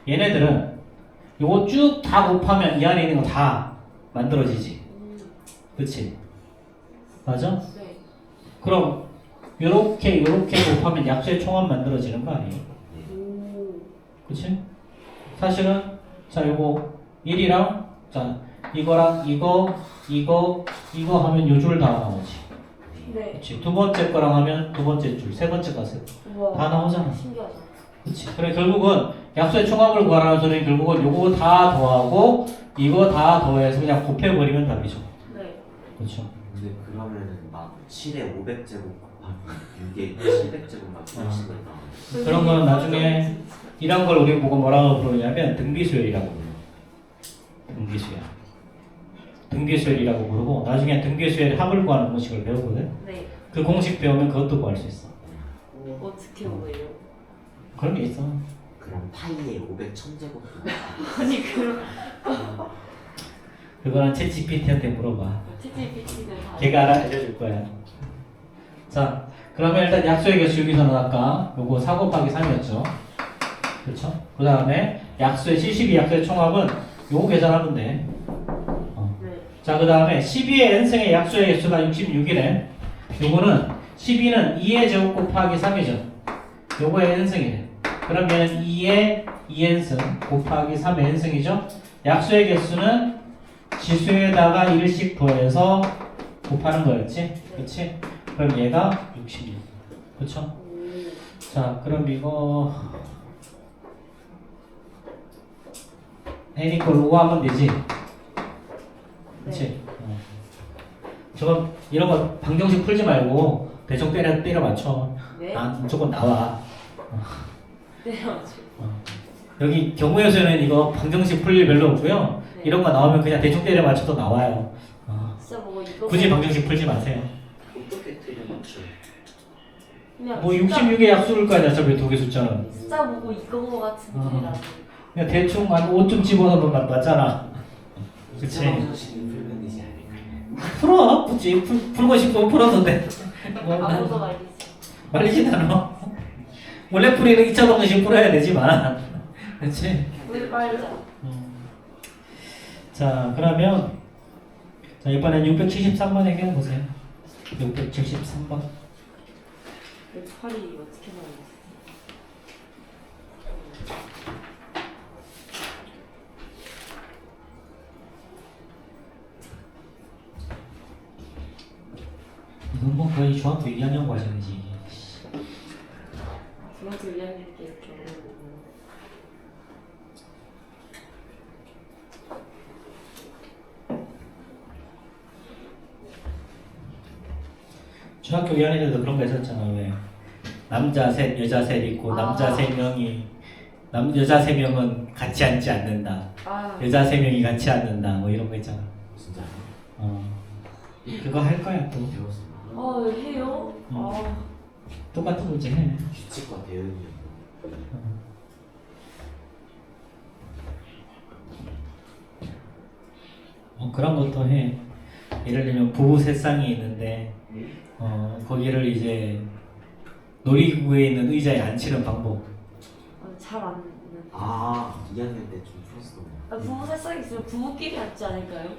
Speaker 1: 얘네들은 요거 쭉 다 곱하면 이 안에 있는 거 다 만들어지지. 그치? 맞아?
Speaker 2: 네.
Speaker 1: 그럼 요렇게 곱하면 약수의 총합 만들어지는 거 아니에요?
Speaker 2: 오.
Speaker 1: 그치? 사실은 자 요거 1이랑 자 이거랑 이거 하면 요 줄 다 나오지.
Speaker 2: 네.
Speaker 1: 그치? 두 번째 거랑 하면 두 번째 줄, 세 번째 가세
Speaker 2: 우와.
Speaker 1: 다 나오잖아.
Speaker 2: 신기하다.
Speaker 1: 그치? 그래 결국은 약수의 총합을 구하라는 소리는 결국은 요거 다 더하고 이거 다 더해서 그냥 곱해버리면 답이죠.
Speaker 2: 네.
Speaker 1: 그렇죠?
Speaker 3: 근데 그러면은 막 7에 500제곱 곱하기 6에 700제곱 막 이런 식으로 나오는
Speaker 1: 그런 건 나중에 이런 걸 우리 보고 뭐라고 부르냐면 등비수열이라고 불러. 등비수열. 등비수열이라고 부르고 나중에 등비수열의 합을 구하는 공식을 배우거든.
Speaker 2: 네.
Speaker 1: 그 공식 배우면 그것도 구할 수 있어.
Speaker 2: 어떻게 오해요?
Speaker 1: 그런 게 있어.
Speaker 3: 그럼 파이에 500 1000제곱
Speaker 2: 아니 그럼
Speaker 1: 그거는 챗GPT한테 물어봐.
Speaker 2: TGPT는 다.
Speaker 1: 걔가 알려줄 거야. 자, 그러면 일단 약수의 개수 여기서는 아까 요거 4 곱하기 3이었죠. 그렇죠? 그 다음에 약수의 72 약수의 총합은 요거 계산하면 돼.
Speaker 2: 네.
Speaker 1: 자, 그 다음에 12의 n승의 약수의 개수가 66이래. 요거는 12는 2의 제곱 곱하기 3이죠. 요거의 n승이래. 그럼 얘는 2의 2n승 곱하기 3의 n승이죠. 약수의 개수는 지수에다가 1씩 더해서 곱하는 거였지? 그치? 그럼 얘가 66. 그쵸? 자, 그럼 이거 n 이퀄 5 하면 되지? 그치? 저건 이런 거 방정식 풀지 말고 대충 때려 맞춰.
Speaker 2: 네.
Speaker 1: 난 무조건 나와.
Speaker 2: 네 맞죠.
Speaker 1: 여기 경우의 수는 이거 방정식 풀 일 별로 없고요.
Speaker 2: 네.
Speaker 1: 이런 거 나오면 그냥 대충 때려 맞춰도 나와요.
Speaker 2: 진짜 뭐 이거.
Speaker 1: 굳이 방정식 풀지 마세요.
Speaker 3: 어떻게 때려맞죠?
Speaker 2: 그냥
Speaker 1: 뭐
Speaker 2: 숫자-
Speaker 1: 66의 약수일 거 아니야, 저기 두 개 숫자는.
Speaker 2: 숫자 보고 이거 같은데 나는.
Speaker 1: 그냥 대충 한 5점 집어넣으면 맞잖아. 그치?
Speaker 3: 방정식이 풀면 되지 않을까?
Speaker 1: 풀어, 굳이 풀고 싶으면 풀어도 돼.
Speaker 2: 아무도 말리지.
Speaker 1: 말리진 않아. 원래 풀이는 2차 방정식 풀어야 되지만. 그치?
Speaker 2: 우리 말자.
Speaker 1: 자, 그러면 자, 이번엔 673번 해결해 보세요. 673번.
Speaker 2: 팔이 어떻게 나오지?
Speaker 1: 이건 뭐 거의 중학교 2학년 과정이지.
Speaker 2: 중학교 2학년 때 이렇게 어려워.
Speaker 1: 중학교 2학년 때도 그런 거 있었잖아. 왜 남자 셋 여자 셋 있고 남자 3명이 여자 3명은 같이 앉지 않는다.
Speaker 2: 아,
Speaker 1: 여자 3명이 같이 앉는다. 뭐 이런 거 있잖아.
Speaker 3: 진짜
Speaker 1: 그거 할 거야 또.
Speaker 3: 배웠어.
Speaker 2: 해요? 아,
Speaker 1: 똑같은 문제 해.
Speaker 3: 규칙과 대응이었어.
Speaker 1: 그런 것도 해. 예를 들면 부부 세쌍이 있는데 거기를 이제 놀이기구에 있는 의자에 앉히는 방법.
Speaker 2: 잘안
Speaker 3: 아 2학년 때 좀 풀었어.
Speaker 2: 부부 살짝 있으면 부부끼리 앉지 않을까요?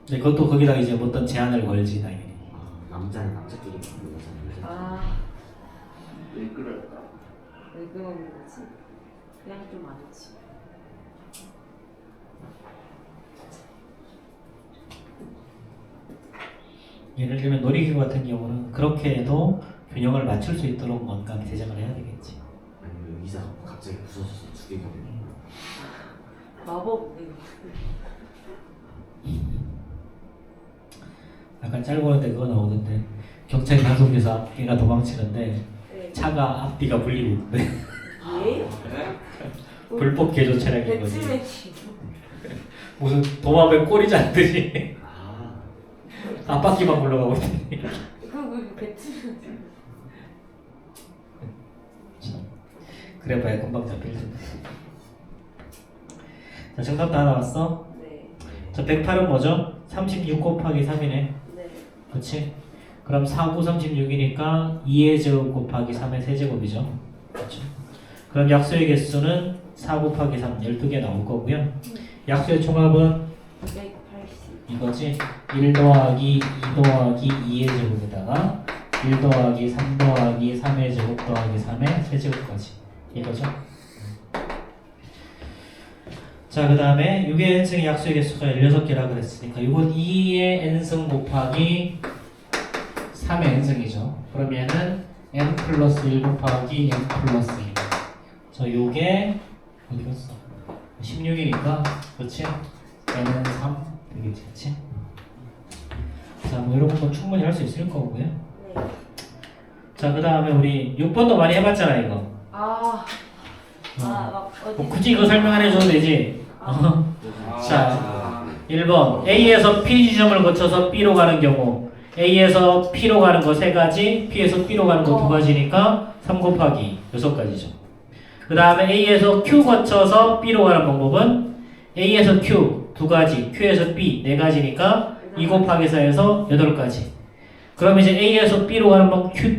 Speaker 1: 근데 그것도 거기다 이제 어떤 제한을 걸지 당연히.
Speaker 3: 남자는 남자끼리 먹고 여자는 여자끼리.
Speaker 2: 왜 그럴까? 왜 그런 거지? 그냥 좀 많지.
Speaker 1: 예를 들면 놀이기구 같은 경우는 그렇게 해도 균형을 맞출 수 있도록 뭔가 제작을 해야 되겠지.
Speaker 3: 아니면 의자가 갑자기 부서져서 죽이고.
Speaker 2: 마법
Speaker 1: 약간 짧았는데 그거 나오던데 경찰이 단속해서 얘가 도망치는데
Speaker 2: 네.
Speaker 1: 차가 앞뒤가 불리고 있는데
Speaker 2: 예?
Speaker 1: 불법 개조 차량인 거지.
Speaker 2: 배치매치.
Speaker 1: 무슨 도마뱀 꼬리 잡듯이
Speaker 3: 아
Speaker 1: 앞바퀴만 굴러가고 있는데.
Speaker 2: 그 배치매치.
Speaker 1: 그래봐야 금방 잡힐 텐데. 자, 정답 다 나왔어?
Speaker 2: 네.
Speaker 1: 자, 108은 뭐죠? 36 곱하기 3이네.
Speaker 2: 네.
Speaker 1: 그렇지? 그럼 4, 9, 36이니까 2의 제곱 곱하기 3의 세제곱이죠. 그렇죠? 그럼 약수의 개수는 4 곱하기 3, 12개 나올 거고요. 약수의 총합은
Speaker 2: 180.
Speaker 1: 이거지? 1 더하기 2 더하기 2의 제곱에다가 1 더하기 3 더하기 3의 제곱 더하기 3의 세제곱까지 이거죠? 자, 그 다음에 6의 n승의 약수의 개수가 16개라 그랬으니까 이건 2의 n승 곱하기 3의 n승이죠. 그러면은 n 플러스 1 곱하기 n 플러스 1. 자, 요게 어디 갔어? 16이니까 그렇지? n은 3 되겠지, 그렇지? 자, 뭐 이런 건 충분히 할 수 있을 거고요.
Speaker 2: 네.
Speaker 1: 자, 그 다음에 우리 6번도 많이 해봤잖아, 이거.
Speaker 2: 막 어디?
Speaker 1: 뭐 굳이 이거 설명 안 해줘도 되지. 자, 1번 A에서 P 지점을 거쳐서 B로 가는 경우 A에서 P로 가는 거 3가지, P에서 B로 가는 거 2가지니까 3 곱하기 6가지죠. 그 다음에 A에서 Q 거쳐서 B로 가는 방법은 A에서 Q 2가지, Q에서 B 4가지니까 2 곱하기 4에서 8가지. 그럼 이제 A에서 B로 가는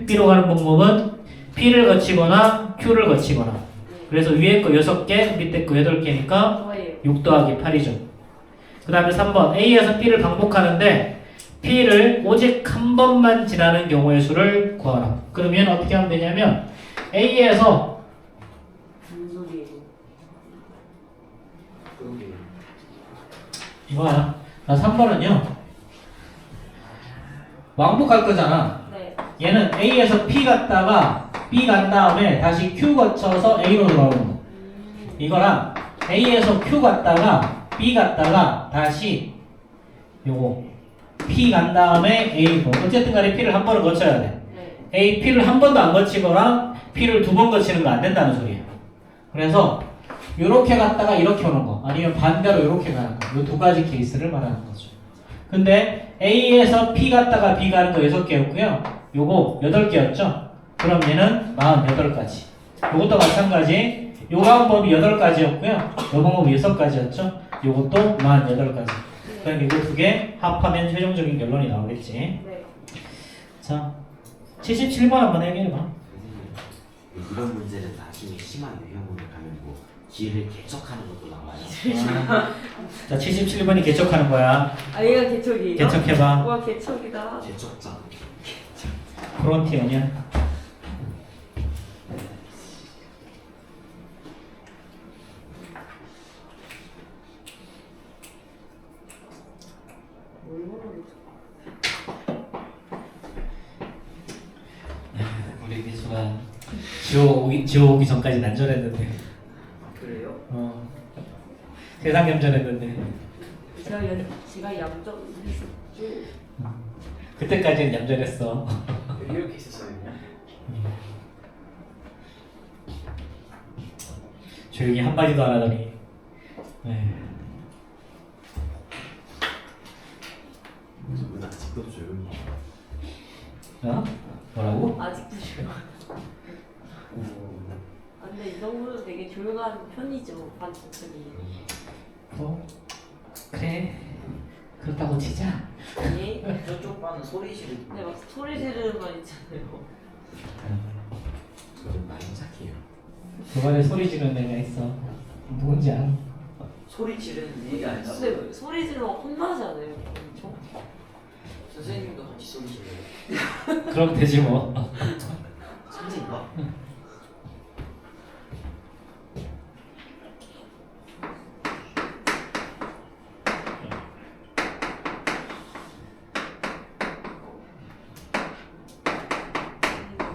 Speaker 1: B로 가는 방법은 P를 거치거나 Q를 거치거나. 그래서 위에 거 6개, 밑에 거 8개니까
Speaker 2: 저예요.
Speaker 1: 6 더하기 8이죠. 그 다음에 3번 A에서 B를 반복하는데 P를 오직 한 번만 지나는 경우의 수를 구하라. 그러면 어떻게 하면 되냐면 A에서
Speaker 2: 무슨 소리예요?
Speaker 1: 이거야. 나 3번은요 왕복할 거잖아.
Speaker 2: 네.
Speaker 1: 얘는 A에서 P 갔다가 B 간 다음에 다시 Q 거쳐서 A로 돌아오는 거. 이거랑 A에서 Q 갔다가 B 갔다가 다시 요거 P 간 다음에 A로 어쨌든 간에 P를 한 번은 거쳐야 돼.
Speaker 2: 네.
Speaker 1: A, P를 한 번도 안 거치거나 P를 2번 거치는 거 안 된다는 소리예요. 그래서 요렇게 갔다가 이렇게 오는 거 아니면 반대로 요렇게 가는 거. 요 2가지 케이스를 말하는 거죠. 근데 A에서 P 갔다가 B 가는 거 6개였고요. 요거 8개였죠. 그럼 얘는 48가지. 요것도 마찬가지. 요 방법이 8가지였고요. 요 방법이 6가지였죠. 요것도 48가지. 그러니까 이거 2개 합하면 최종적인 결론이 나오겠지.
Speaker 2: 네.
Speaker 1: 자, 77번 한번 해결해봐.
Speaker 3: 선생님 이런 문제를 나중에 심한 유형으로 가면 뭐 기회를 개척하는 것도 나와요.
Speaker 1: 자, 77번이 개척하는 거야.
Speaker 2: 얘가 개척이에요?
Speaker 1: 개척해봐.
Speaker 2: 와, 개척이다.
Speaker 3: 개척자.
Speaker 1: 프론티어냐?
Speaker 2: 뭘 모르겠어.
Speaker 4: 지호 오기 전까지 난전했는데.
Speaker 5: 그래요?
Speaker 4: 세상 염전했는데.
Speaker 2: 제가 얌전했었죠.
Speaker 4: 그때까지는 얌전했어.
Speaker 5: 이렇게 있었어요.
Speaker 4: 조용히 한마디도 안 하더니. 네.
Speaker 3: 나 아직도 조용히 해.
Speaker 4: 어? 뭐라고?
Speaker 2: 아직도 조용. 근데 이 정도는 되게 조용한 편이죠, 반쪽들이.
Speaker 4: 그래. 그렇다고 치자.
Speaker 2: 예?
Speaker 5: 저쪽 반은 소리 지르고.
Speaker 2: 근데 막 소리 지르는 거 있잖아요.
Speaker 3: 저는 많이 착해요.
Speaker 4: 그만에 소리 지르는 애가 있어. 누군지 알아?
Speaker 5: 소리 지르는 얘기 안 했어.
Speaker 2: 근데 소리 지르면 혼나지 않아요? 엄청?
Speaker 5: 선생님도 같이 소리 지르요.
Speaker 4: 그럼 되지 뭐.
Speaker 3: 천재인가?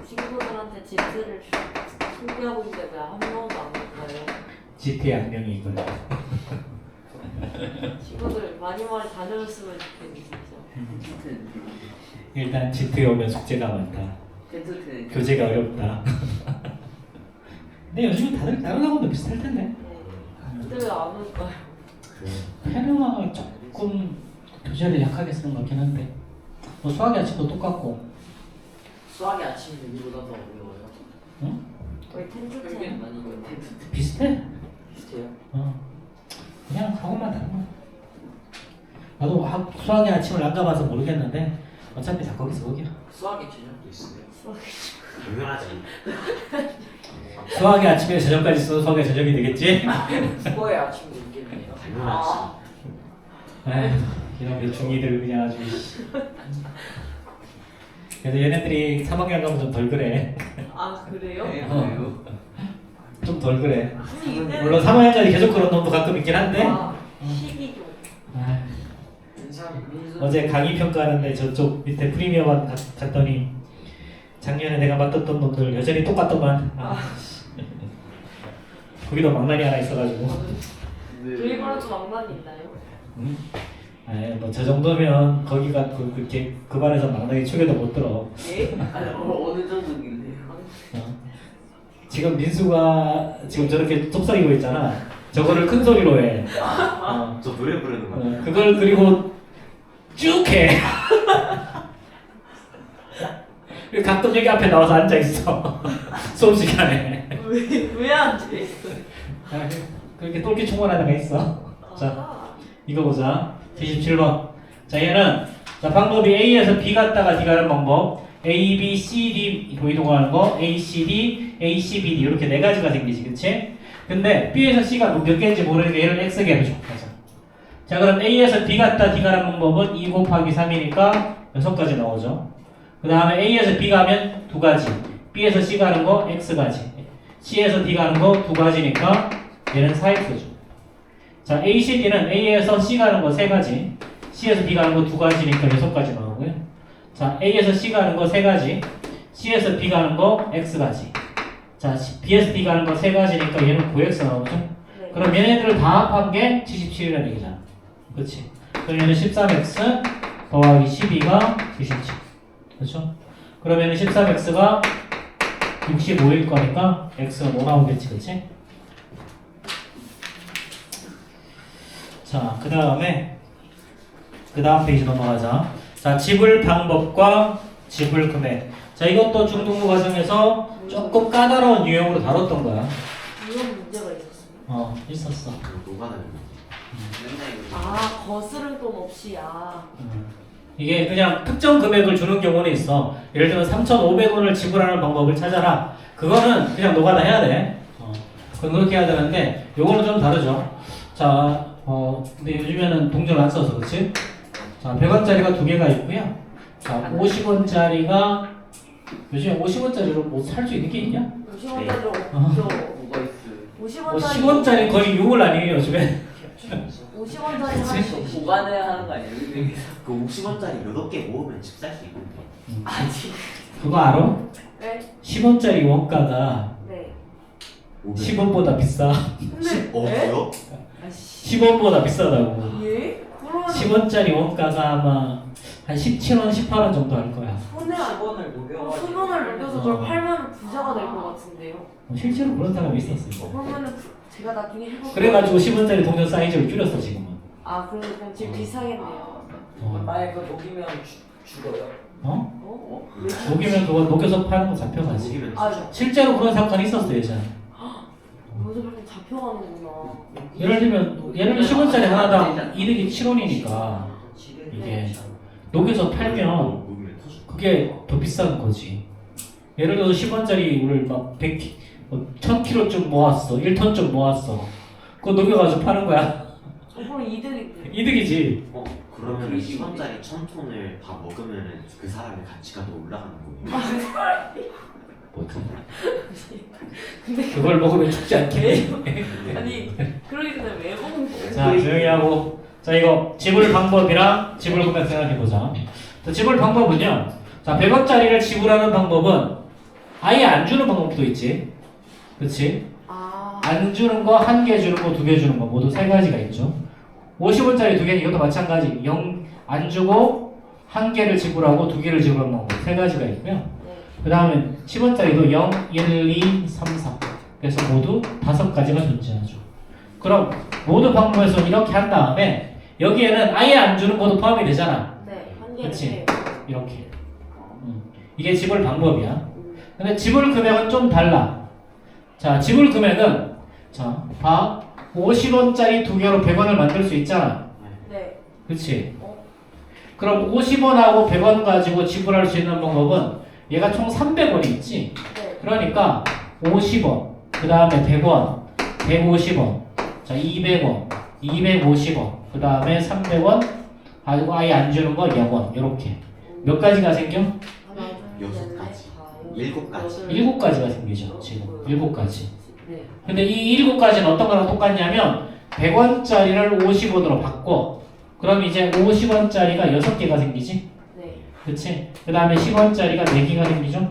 Speaker 2: 친구들한테 집들을 소개하고 있는데 왜 한 명도 안 올까요?
Speaker 4: GT의 악명이 이거야.
Speaker 2: 친구들 많이 다녀줬으면 좋겠는데 진짜.
Speaker 5: 텐트.
Speaker 4: 일단 GT에 오면 숙제가 많다.
Speaker 5: 텐트.
Speaker 4: 교재가 어렵다. 근데 요즘은 다른 학원도 비슷할 텐데.
Speaker 2: 네. 근데 왜 안 올까요?
Speaker 4: 페르마가 조금 교재를 약하게 쓰는 것 같긴 한데. 뭐 수학의 아침도 똑같고.
Speaker 5: 수학의 아침은 이보다 더 어려워요.
Speaker 4: 응?
Speaker 2: 거의 텐트처럼.
Speaker 5: 결국엔 아니고 텐트.
Speaker 4: 비슷해.
Speaker 5: 비슷해요.
Speaker 4: 그냥 학원만 다른 거야. 나도 수학의 아침을 안 가봐서 모르겠는데 어차피 다 거기서 거기야.
Speaker 5: 수학의 저녁도 있어요.
Speaker 3: 당연하지.
Speaker 4: 수학의 아침에 저녁까지 써도 수학의 저녁이 되겠지?
Speaker 5: 국어의 아침도 있겠네요.
Speaker 3: 당연하지.
Speaker 4: 에휴, 이런 게 중이들 그냥 아주. 그래서 얘네들이 3학년 가면 좀 덜 그래.
Speaker 2: 아 그래요?
Speaker 5: 네,
Speaker 4: 어.
Speaker 5: 그래요.
Speaker 4: 좀 덜 그래.
Speaker 2: 이때는-
Speaker 4: 물론 3학년까지 계속 그런 놈도 가끔 있긴 한데.
Speaker 2: 아, 시기죠.
Speaker 4: 아,
Speaker 5: 민수.
Speaker 4: 어제 강의 평가하는데 저쪽 밑에 프리미어만 갔더니 작년에 내가 맡았던 놈들 여전히 똑같더만. 거기도 망나니 하나 있어가지고.
Speaker 2: 저희 반에도 망나니 있나요?
Speaker 4: 뭐저 정도면 거기가 그 반에서 망나니 축에도 못 들어.
Speaker 2: 예?
Speaker 5: 아니 어느 정도인데요?
Speaker 4: 지금 민수가 지금 저렇게 속삭이고 있잖아. 저거를 큰 소리로 해.
Speaker 3: 저 노래 부르는 거.
Speaker 4: 그걸 그리고 쭉 해. 그리고 가끔 여기 앞에 나와서 앉아 있어. 수업 시간에.
Speaker 2: 왜 앉아있어요?
Speaker 4: 그렇게 똘끼 충원하는 애가 있어. 자, 이거 보자. 77번. 자, 얘는 자 방법이 A에서 B 갔다가 D 가는 방법. A, B, C, D로 이동하는 거. A, C, D, A, C, B, D 이렇게 네 가지가 생기지, 그치? 근데 B에서 C가 몇 개인지 모르니까 얘를 X개로 줘. 자, 그럼 A에서 B 갔다 D 가는 방법은 2 곱하기 3이니까 6가지 나오죠. 그 다음에 A에서 B 가면 2가지. B에서 C 가는 거 X가지. C에서 D 가는 거 2가지니까 얘는 4X죠. 자, A, C, D는 A에서 C 가는 거 3가지. C에서 D 가는 거 2가지니까 6가지 나오고요. 자, A에서 C 가는 거 3가지. C에서 B 가는 거 X가지. 자, B에서 D 가는 거 3가지니까 얘는 9X 나오죠.
Speaker 2: 네.
Speaker 4: 그럼 얘네들을 다 합한 게 77이라는 얘기잖아. 그렇지? 그럼 얘는 13X 더하기 12가 97. 그렇죠? 그러면 13X가 65일 거니까 X가 뭐 나오겠지, 그렇지? 자, 그 다음 페이지 넘어가자. 자, 지불 방법과 지불 금액. 자, 이것도 중등부 과정에서 조금 까다로운 유형으로 다뤘던 거야.
Speaker 2: 이런 문제가 있었어요.
Speaker 4: 있었어.
Speaker 3: 노가다는
Speaker 5: 맨날 이거.
Speaker 2: 아 거스름 돈 없이
Speaker 4: 이게 그냥 특정 금액을 주는 경우는 있어. 예를 들면 3,500원을 지불하는 방법을 찾아라. 그거는 그냥 노가다 해야 돼. 그건 그렇게 해야 되는데 요거는 좀 다르죠. 자, 근데 요즘에는 동전을 안 써서 그렇지? 자, 100원짜리가 2개가 있고요. 자, 50원짜리가 요즘에 50원짜리로 뭐 살 수 있는 게 있냐?
Speaker 2: 50원짜리
Speaker 4: 어.
Speaker 2: 없죠.
Speaker 5: 뭐가 있어요?
Speaker 2: 50원짜리
Speaker 4: 10원짜리 거의 6을 아니에요 요즘에.
Speaker 2: 50원짜리 하나씩
Speaker 5: 보관해야 하는 거 아니에요? 은행에서.
Speaker 3: 그 50원짜리 8개 모으면 집 살 수 있는데.
Speaker 5: 아직.
Speaker 4: 그거 알아?
Speaker 2: 네?
Speaker 4: 10원짜리 원가가
Speaker 2: 네
Speaker 4: 10원보다 비싸.
Speaker 2: 근데
Speaker 3: 뭐요?
Speaker 2: 아씨
Speaker 4: 10원보다 비싸다고.
Speaker 2: 예? 그러면
Speaker 4: 10원짜리 원가가 아마 한 17원, 18원 정도 할 거야.
Speaker 2: 손에 안
Speaker 5: 10원을 녹여가지고.
Speaker 2: 수건을 녹여서 그걸 팔면 부자가 될 것 같은데요.
Speaker 4: 실제로 그런 사람이 있었어요.
Speaker 2: 그러면은 제가 나중에 해볼게요.
Speaker 4: 그래가지고 10원짜리 동전 사이즈를 줄였어 지금은.
Speaker 2: 아 그럼 지금 비싸겠네요.
Speaker 5: 만약에 그거 녹이면 죽어요.
Speaker 4: 어?
Speaker 2: 어?
Speaker 4: 녹이면 그거 녹여서 파는 거 잡혀가지.
Speaker 3: 녹이면
Speaker 2: 아
Speaker 4: 실제로 그런 사건이 있었어 예전에.
Speaker 2: 요새 그렇게 잡혀가는구나.
Speaker 4: 예를 들면 10원짜리 하나당 이득이 7원이니까 이게 녹여서 팔면
Speaker 3: 녹이면 터져.
Speaker 4: 그게 더 비싼 거지. 예를 들어서 10원짜리를 막 100, 1000kg쯤 모았어. 1톤쯤 모았어. 그거 녹여가지고 파는 거야.
Speaker 2: 그럼 이득인데.
Speaker 4: 이득이지.
Speaker 3: 그러면 10원짜리 1000톤을 다 먹으면 그 사람의 가치가 더 올라가는 거예요.
Speaker 4: 뭐지?
Speaker 2: 근데
Speaker 4: 그걸 먹으면 죽지 않겠니?
Speaker 2: 아니 그러기 전에 왜 먹는 거예요?
Speaker 4: 자, 조용히 하고. 자, 이거 지불 방법이랑 지불 금액 생각해보자. 자, 지불 방법은요. 자, 100원짜리를 지불하는 방법은 아예 안 주는 방법도 있지. 그치?
Speaker 2: 아
Speaker 4: 안 주는 거, 한 개 주는 거, 두 개 주는 거 모두 세 가지가 있죠. 50원짜리 두 개는 이것도 마찬가지. 안 주고 한 개를 지불하고 두 개를 지불하는 방법 세 가지가 있고요.
Speaker 2: 네.
Speaker 4: 그 다음에 10원짜리도 0, 1, 2, 3, 4 그래서 모두 5가지가 존재하죠. 그럼 모두 방법에서 이렇게 한 다음에 여기에는 아예 안 주는 것도 포함이 되잖아.
Speaker 2: 네. 한 개.
Speaker 4: 그치? 이렇게. 이게 지불 방법이야. 근데 지불 금액은 좀 달라. 자, 지불 금액은 자, 봐. 50원짜리 두 개로 100원을 만들 수 있잖아.
Speaker 2: 네.
Speaker 4: 그치? 그럼 50원하고 100원 가지고 지불할 수 있는 방법은 얘가 총 300원이 있지.
Speaker 2: 네.
Speaker 4: 그러니까 50원, 그 다음에 100원, 150원, 자 200원, 250원, 그 다음에 300원, 아이고 아예 안 주는 거 0원 이렇게 몇 가지가 생겨?
Speaker 2: 하나, 둘,
Speaker 3: 여섯
Speaker 2: 셋,
Speaker 3: 가지.
Speaker 2: 넷,
Speaker 3: 일곱 가지.
Speaker 2: 여덟,
Speaker 4: 7가지가 생기죠 지금 7가지.
Speaker 2: 네.
Speaker 4: 근데 이 7가지는 어떤 거랑 똑같냐면 100원짜리를 50원으로 바꿔. 그럼 이제 50원짜리가 6개가 생기지?
Speaker 2: 네.
Speaker 4: 그치? 그 다음에 10원짜리가 4개가 생기죠?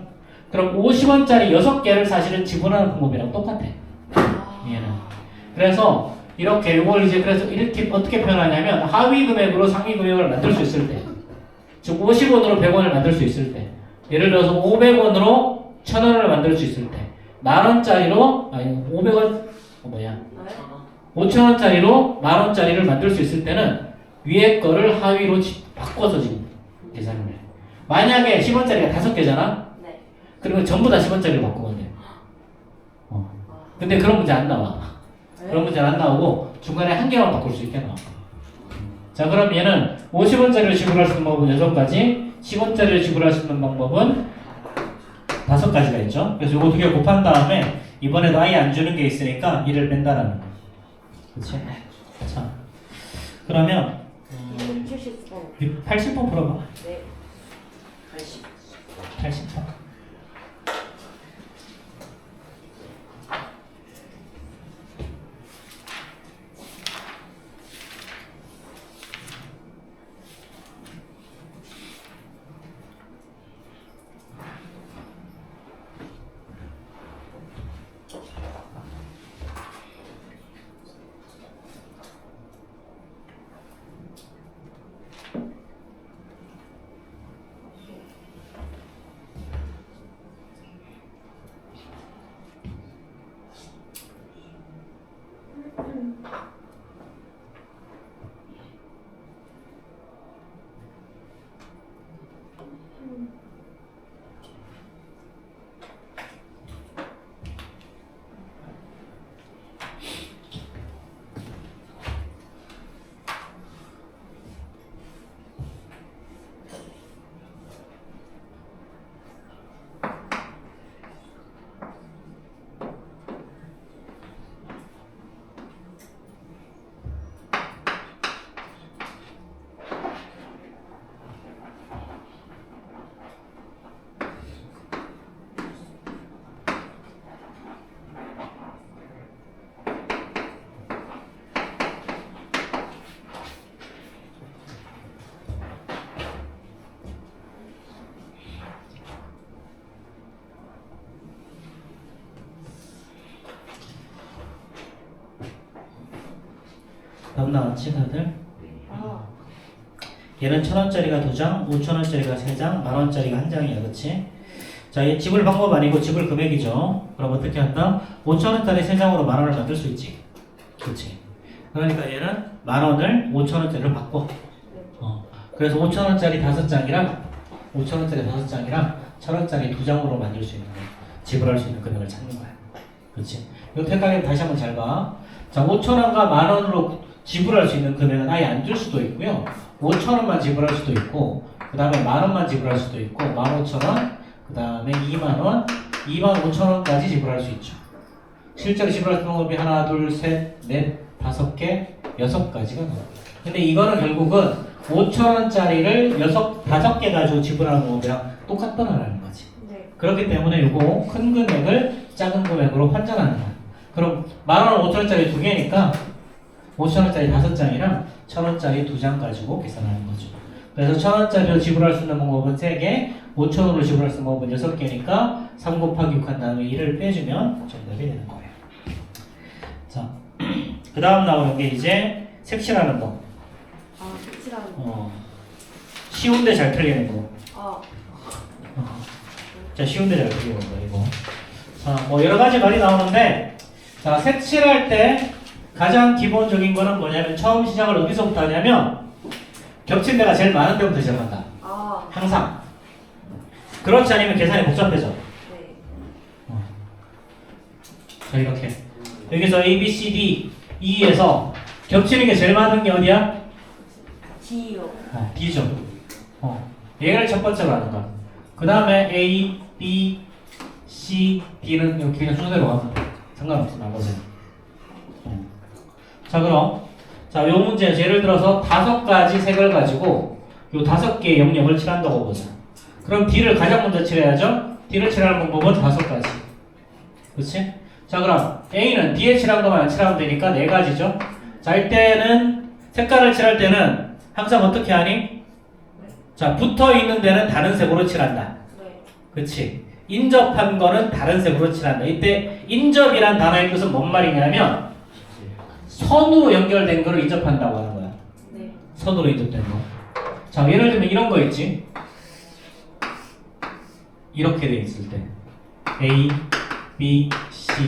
Speaker 4: 그럼 50원짜리 6개를 사실은 지불하는 방법이랑 똑같아.
Speaker 2: 아.
Speaker 4: 얘는. 그래서 이렇게 이걸 이제 그래서 이렇게 어떻게 표현하냐면 하위 금액으로 상위 금액을 만들 수 있을 때, 즉 50원으로 100원을 만들 수 있을 때, 예를 들어서 500원으로 1000원을 만들 수 있을 때, 만원짜리로 아니 500원 뭐야?
Speaker 2: 네.
Speaker 4: 5천원짜리로 만원짜리를 만들 수 있을 때는 위에 거를 하위로 바꿔서 지금 계산을 해. 만약에 10원짜리가 5개잖아?
Speaker 2: 네.
Speaker 4: 그러면 전부 다 10원짜리로 바꾸면 돼. 근데 그런 문제 안 나와. 그런 문제는 안 나오고 중간에 한 개만 바꿀 수 있게 나와. 자, 그럼 얘는 50원짜리를 지불할 수 있는 방법은 6가지, 10원짜리를 지불할 수 있는 방법은 5가지가 있죠. 그래서 요거 두 개 곱한 다음에 이번에도 아예 안 주는 게 있으니까 1을 뺀다라는 거. 그치? 자, 그러면
Speaker 2: 70번.
Speaker 4: 80번 풀어봐.
Speaker 2: 네.
Speaker 4: 80번.
Speaker 1: 답 나왔지 다들?
Speaker 2: 아,
Speaker 1: 얘는 1,000원짜리가 2장, 5,000원짜리가 3장, 10,000원짜리가 1장이야, 그치? 자, 얘 지불 방법 아니고 지불 금액이죠. 그럼 어떻게 한다? 5,000원짜리 3장으로 10,000원을 만들 수 있지. 그치? 그러니까 얘는 10,000원을 5,000원짜리로 바꿔. 그래서 5,000원짜리 5장이랑 5,000원짜리 5장이랑 1,000원짜리 2장으로 만들 수 있는 거야. 지불할 수 있는 금액을 찾는 거야. 그치? 이거 헷갈리면 다시 한번 잘 봐. 자, 5,000원과 10,000원으로 지불할 수 있는 금액은 아예 안 줄 수도 있고요. 5,000원만 지불할 수도 있고, 그 다음에 10,000원만 지불할 수도 있고, 15,000원, 그 다음에 20,000원, 25,000원까지 지불할 수 있죠. 실제로 지불할 방법이 하나, 둘, 셋, 넷, 5개, 6가지가 나와요. 근데 이거는 결국은 5,000원짜리를 5개 가지고 지불하는 거랑 똑같다는 거지.
Speaker 2: 네.
Speaker 1: 그렇기 때문에 이거 큰 금액을 작은 금액으로 환전하는 거야. 그럼 10,000원 5,000원짜리 2개니까 5,000원짜리 5장이랑 1,000원짜리 2장 가지고 계산하는 거죠. 그래서 1,000원짜리로 지불할 수 있는 방법은 3개, 5,000원으로 지불할 수 있는 방법은 6개니까 3 곱하기 6 한 다음에 1을 빼주면 정답이 되는 거예요. 자, 그 다음 나오는 게 이제 색칠하는 거.
Speaker 2: 아, 색칠하는 거.
Speaker 1: 쉬운데 잘 틀리는 거.
Speaker 2: 아,
Speaker 1: 자, 쉬운데 잘 틀리는 거, 이거. 자, 뭐 여러 가지 말이 나오는데, 자, 색칠할 때 가장 기본적인 거는 뭐냐면 처음 시작을 어디서부터 하냐면 겹친 데가 제일 많은 데부터 시작한다.
Speaker 2: 아,
Speaker 1: 항상. 그렇지 않으면 계산이 복잡해져.
Speaker 2: 네.
Speaker 1: 자, 이렇게. 여기서 A, B, C, D, E에서 겹치는 게 제일 많은 게 어디야?
Speaker 2: D요.
Speaker 1: D죠. 얘를 첫 번째로 하는 거야. 그 다음에 A, B, C, D는 이렇게 그냥 순서대로 가면 돼. 상관없어, 나머지는. 자, 그럼. 자, 요 문제, 예를 들어서 5가지 색을 가지고 요 5개의 영역을 칠한다고 보자. 그럼 D를 가장 먼저 칠해야죠? D를 칠하는 방법은 5가지. 그치? 자, 그럼 A는 D에 칠한 것만 안 칠하면 되니까 4가지죠? 자, 이때는 색깔을 칠할 때는 항상 어떻게 하니? 자, 붙어 있는 데는 다른 색으로 칠한다.
Speaker 2: 네.
Speaker 1: 그치? 인접한 거는 다른 색으로 칠한다. 이때 인접이란 단어의 뜻은 뭔 말이냐면 선으로 연결된 거를 인접한다고 하는 거야.
Speaker 2: 네.
Speaker 1: 선으로 인접된 거. 자, 예를 들면 이런 거 있지? 이렇게 돼 있을 때 A, B, C, D.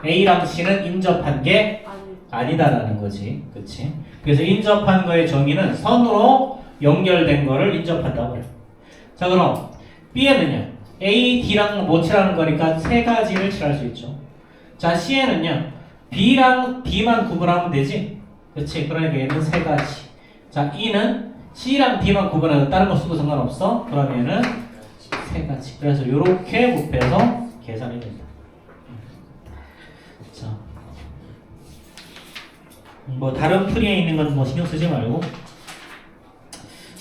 Speaker 1: A랑 C는 인접한 게
Speaker 2: 아니,
Speaker 1: 아니다라는 거지. 그치? 그래서 인접한 거의 정의는 선으로 연결된 거를 인접한다고 그래. 자, 그럼 B에는요. A, D랑 뭐 칠하는 거니까 3가지를 칠할 수 있죠. 자, C에는요. B랑 D만 구분하면 되지. 그치? 그러니까 얘는 3가지. 자, E는 C랑 D만 구분해서 다른 거 써도 상관없어. 그러면은 3가지. 그래서 요렇게 곱해서 계산이 된다. 자, 뭐 다른 풀이에 있는 건 뭐 신경 쓰지 말고.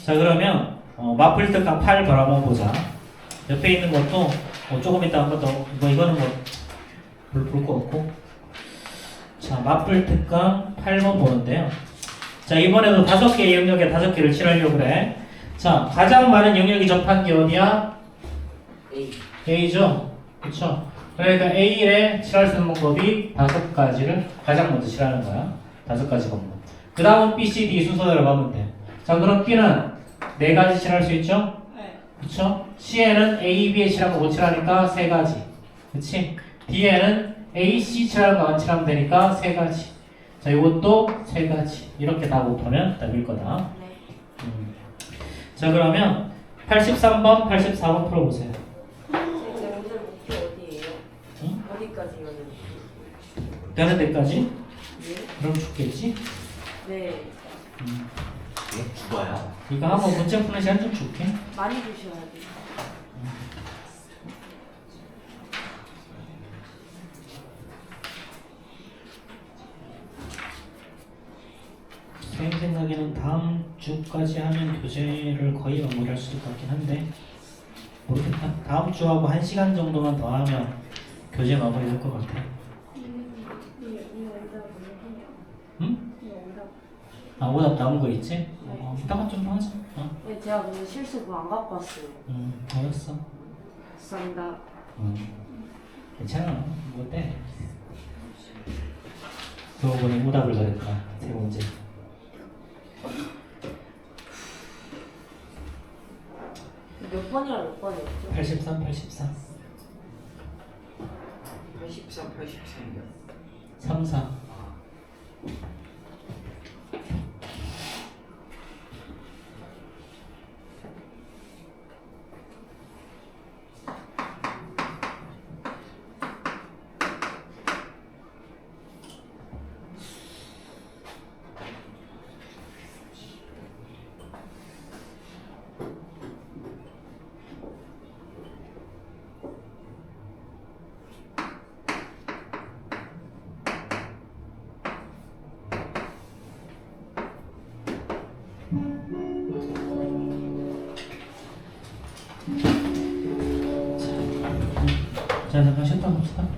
Speaker 1: 자, 그러면 마플 특강 8 바로 한번 보자. 옆에 있는 것도 조금 이따 한번 더. 이거는 뭐 볼 거 없고. 자, 마플 특강 8번 보는데요. 자, 이번에도 5개의 영역에 5개를 칠하려고 그래. 자, 가장 많은 영역이 접한 게 어디야?
Speaker 5: A.
Speaker 1: A죠? 그쵸? 그러니까 A에 칠할 수 있는 방법이 5가지를 가장 먼저 칠하는 거야. 5가지 방법. 그 다음은 B, C, D 순서대로 가면 돼. 자, 그럼 B는 4가지 칠할 수 있죠?
Speaker 2: 네.
Speaker 1: 그쵸? C에는 A, B에 칠하면 못 칠하니까 3가지. 그치? D에는 A, C 칠하는 거 안 칠하면 되니까 3가지. 자, 이것도 3가지. 이렇게 다 곱하면 답일 거다.
Speaker 2: 네.
Speaker 1: 자, 그러면 83번, 84번 풀어보세요.
Speaker 2: 이제 오늘 목표 어디예요?
Speaker 1: 응?
Speaker 2: 어디까지요?
Speaker 1: 되는 데까지?
Speaker 2: 네.
Speaker 1: 그럼 죽겠지?
Speaker 2: 네.
Speaker 3: 예? 죽어요?
Speaker 1: 이거 한번 문제 푸는 시간 좀 줄게.
Speaker 2: 많이 주셔야 돼요.
Speaker 1: 제 생각에는 다음 주까지 하면 교재를 거의 마무리할 수 있을 것 같긴 한데 모르겠다. 다음 주하고 1시간 정도만 더 하면 교재 마무리 될 것 같아. 응? 아, 오답 남은 거 있지? 이따가 좀 하자.
Speaker 2: 네, 제가 오늘 실수 그거 안 갖고 왔어요.
Speaker 1: 알았어.
Speaker 2: 감사합니다.
Speaker 1: 괜찮아. 뭐 때? 그러고 보니 오답을 잘했다. 세 문제.
Speaker 2: 몇 번이랑 몇 번이었죠?
Speaker 4: 83, 84,
Speaker 5: 83, 83이요.
Speaker 4: 3, 4.
Speaker 1: 자, 잠깐 쉬었다 봅시다.